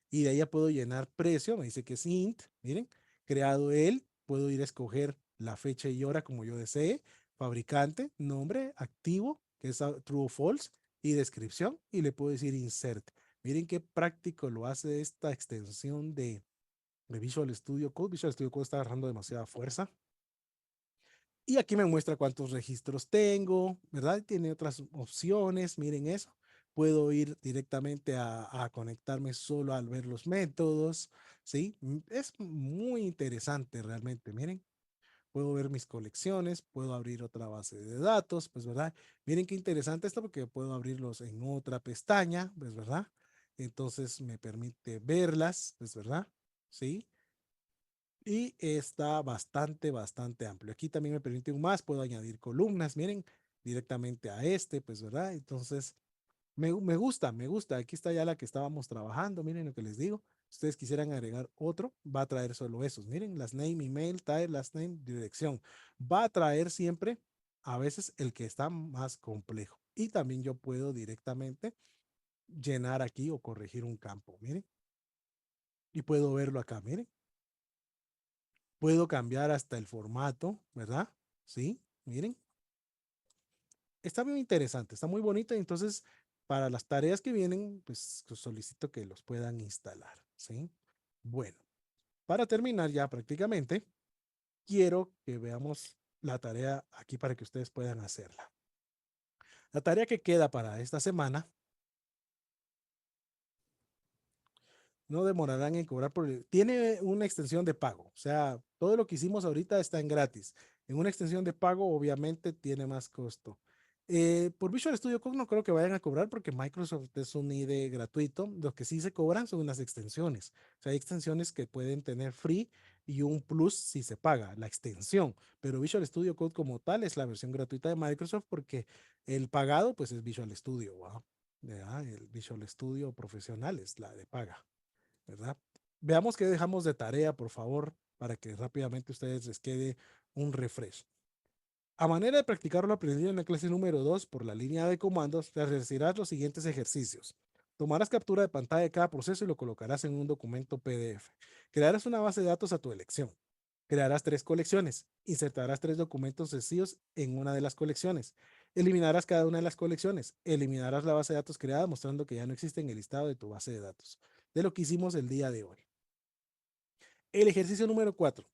y de ahí ya puedo llenar precio. Me dice que es int. Miren, creado él. Puedo ir a escoger la fecha y hora como yo desee. Fabricante, nombre, activo, que es true o false, y descripción. Y le puedo decir insert. Miren qué práctico lo hace esta extensión de Visual Studio Code. Visual Studio Code está agarrando demasiada fuerza. Y aquí me muestra cuántos registros tengo, ¿verdad? Tiene otras opciones, miren eso. Puedo ir directamente a conectarme solo al ver los métodos, ¿sí? Es muy interesante realmente, miren. Puedo ver mis colecciones, puedo abrir otra base de datos, pues, ¿verdad? Miren qué interesante esto porque puedo abrirlos en otra pestaña, pues, ¿verdad? Entonces me permite verlas, pues, ¿verdad? ¿Sí? Y está bastante amplio. Aquí también me permite un más, puedo añadir columnas, miren, directamente a este, pues, ¿verdad? Entonces, Me gusta. Aquí está ya la que estábamos trabajando. Miren lo que les digo. Si ustedes quisieran agregar otro, va a traer solo esos. Miren, last name, email, type, last name, dirección. Va a traer siempre a veces el que está más complejo. Y también yo puedo directamente llenar aquí o corregir un campo. Miren, y puedo verlo acá. Miren, puedo cambiar hasta el formato, ¿verdad? Sí, miren. Está muy interesante, está muy bonito. Entonces, para las tareas que vienen, pues solicito que los puedan instalar, ¿sí? Bueno, para terminar ya prácticamente, quiero que veamos la tarea aquí para que ustedes puedan hacerla. La tarea que queda para esta semana no demorarán en cobrar tiene una extensión de pago. O sea, todo lo que hicimos ahorita está en gratis. En una extensión de pago, obviamente, tiene más costo. Por Visual Studio Code no creo que vayan a cobrar porque Microsoft es un IDE gratuito. Lo que sí se cobran son unas extensiones. O sea, hay extensiones que pueden tener free y un plus si se paga la extensión. Pero Visual Studio Code como tal es la versión gratuita de Microsoft porque el pagado pues es Visual Studio. ¿Va? El Visual Studio profesional es la de paga. ¿Verdad? Veamos qué dejamos de tarea, por favor, para que rápidamente ustedes les quede un refresh. A manera de practicar lo aprendido en la clase número 2 por la línea de comandos, realizarás los siguientes ejercicios. Tomarás captura de pantalla de cada proceso y lo colocarás en un documento PDF. Crearás una base de datos a tu elección. Crearás 3 colecciones. Insertarás 3 documentos sencillos en una de las colecciones. Eliminarás cada una de las colecciones. Eliminarás la base de datos creada mostrando que ya no existe en el listado de tu base de datos. De lo que hicimos el día de hoy. El ejercicio número 4.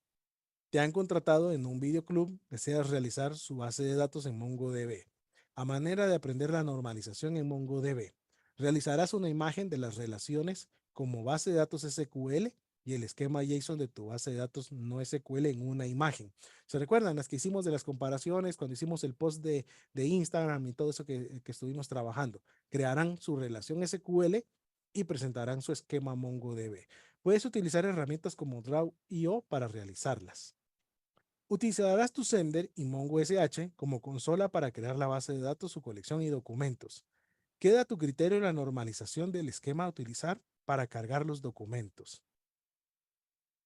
Te han contratado en un videoclub, deseas realizar su base de datos en MongoDB. A manera de aprender la normalización en MongoDB, realizarás una imagen de las relaciones como base de datos SQL y el esquema JSON de tu base de datos no SQL en una imagen. ¿Se recuerdan las que hicimos de las comparaciones cuando hicimos el post de Instagram y todo eso que estuvimos trabajando? Crearán su relación SQL y presentarán su esquema MongoDB. Puedes utilizar herramientas como Draw.io para realizarlas. Utilizarás tu Sender y Mongo SH como consola para crear la base de datos, su colección y documentos. Queda a tu criterio la normalización del esquema a utilizar para cargar los documentos.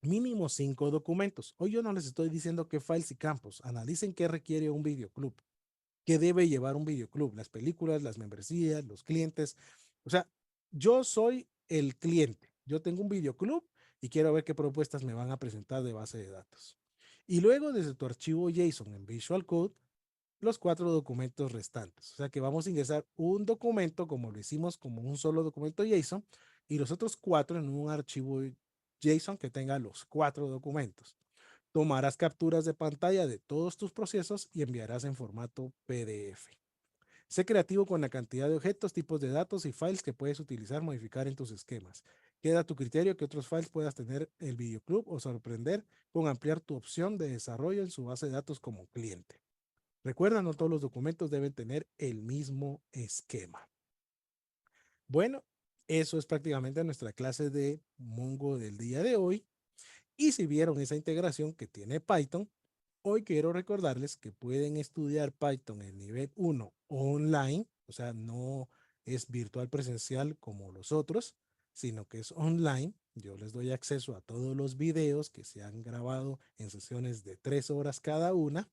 Mínimo 5 documentos. Hoy yo no les estoy diciendo qué files y campos. Analicen qué requiere un videoclub. ¿Qué debe llevar un videoclub? Las películas, las membresías, los clientes. O sea, yo soy el cliente. Yo tengo un videoclub y quiero ver qué propuestas me van a presentar de base de datos. Y luego desde tu archivo JSON en Visual Code, los 4 documentos restantes. O sea que vamos a ingresar un documento como lo hicimos como un solo documento JSON y los otros 4 en un archivo JSON que tenga los 4 documentos. Tomarás capturas de pantalla de todos tus procesos y enviarás en formato PDF. Sé creativo con la cantidad de objetos, tipos de datos y files que puedes utilizar, modificar en tus esquemas. Queda a tu criterio que otros files puedas tener el videoclub o sorprender con ampliar tu opción de desarrollo en su base de datos como cliente. Recuerda, no todos los documentos deben tener el mismo esquema. Bueno, eso es prácticamente nuestra clase de Mongo del día de hoy. Y si vieron esa integración que tiene Python, hoy quiero recordarles que pueden estudiar Python en nivel 1 online, o sea, no es virtual presencial como los otros, sino que es online. Yo les doy acceso a todos los videos que se han grabado en sesiones de 3 horas cada una,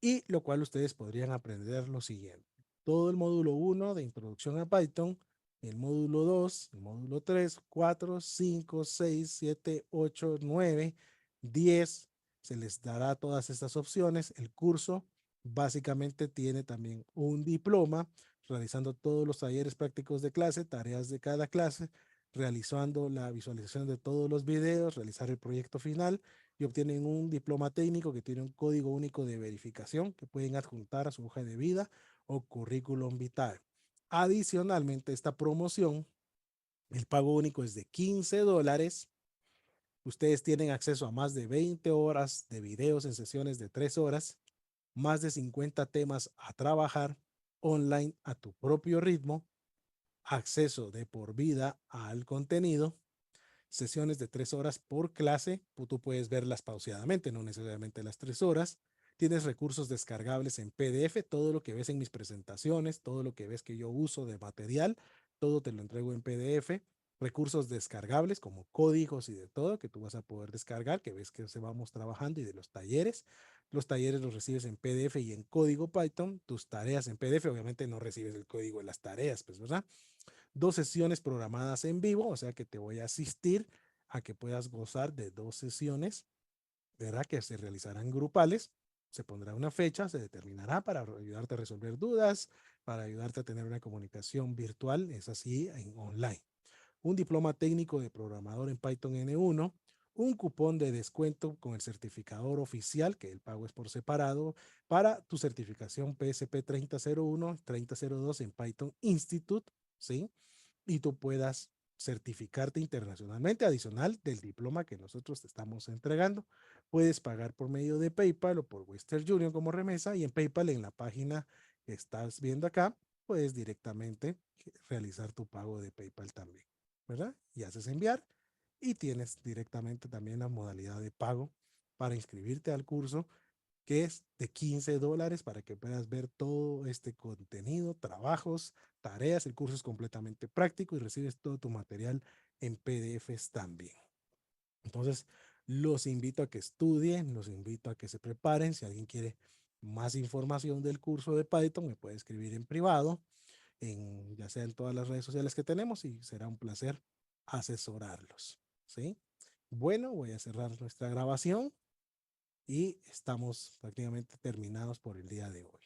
y lo cual ustedes podrían aprender lo siguiente. Todo el módulo 1 de introducción a Python, el módulo 2, el módulo 3, 4, 5, 6, 7, 8, 9, 10. Se les dará todas estas opciones. El curso básicamente tiene también un diploma realizando todos los talleres prácticos de clase, tareas de cada clase, realizando la visualización de todos los videos, realizar el proyecto final y obtienen un diploma técnico que tiene un código único de verificación que pueden adjuntar a su hoja de vida o currículum vitae. Adicionalmente, esta promoción, el pago único es de $15. Ustedes tienen acceso a más de 20 horas de videos en sesiones de 3 horas, más de 50 temas a trabajar online a tu propio ritmo, acceso de por vida al contenido, sesiones de 3 horas por clase. Tú puedes verlas pauseadamente, no necesariamente las 3 horas. Tienes recursos descargables en PDF, todo lo que ves en mis presentaciones, todo lo que ves que yo uso de material, todo te lo entrego en PDF. Recursos descargables como códigos y de todo que tú vas a poder descargar, que ves que se vamos trabajando y de los talleres. Los talleres los recibes en PDF y en código Python. Tus tareas en PDF, obviamente no recibes el código de las tareas, pues, ¿verdad? 2 sesiones programadas en vivo, o sea que te voy a asistir a que puedas gozar de 2 sesiones, ¿verdad? Que se realizarán grupales. Se pondrá una fecha, se determinará para ayudarte a resolver dudas, para ayudarte a tener una comunicación virtual, es así, en online. Un diploma técnico de programador en Python N1, un cupón de descuento con el certificador oficial, que el pago es por separado, para tu certificación PSP 3001, 3002 en Python Institute, ¿sí? Y tú puedas certificarte internacionalmente, adicional del diploma que nosotros te estamos entregando. Puedes pagar por medio de PayPal o por Western Union como remesa, y en PayPal, en la página que estás viendo acá, puedes directamente realizar tu pago de PayPal también, ¿verdad? Y haces enviar y tienes directamente también la modalidad de pago para inscribirte al curso, que es de $15 para que puedas ver todo este contenido, trabajos, tareas. El curso es completamente práctico y recibes todo tu material en PDFs también. Entonces, los invito a que estudien, los invito a que se preparen. Si alguien quiere más información del curso de Python, me puede escribir en privado, ya sea en todas las redes sociales que tenemos, y será un placer asesorarlos. ¿Sí? Bueno, voy a cerrar nuestra grabación y estamos prácticamente terminados por el día de hoy.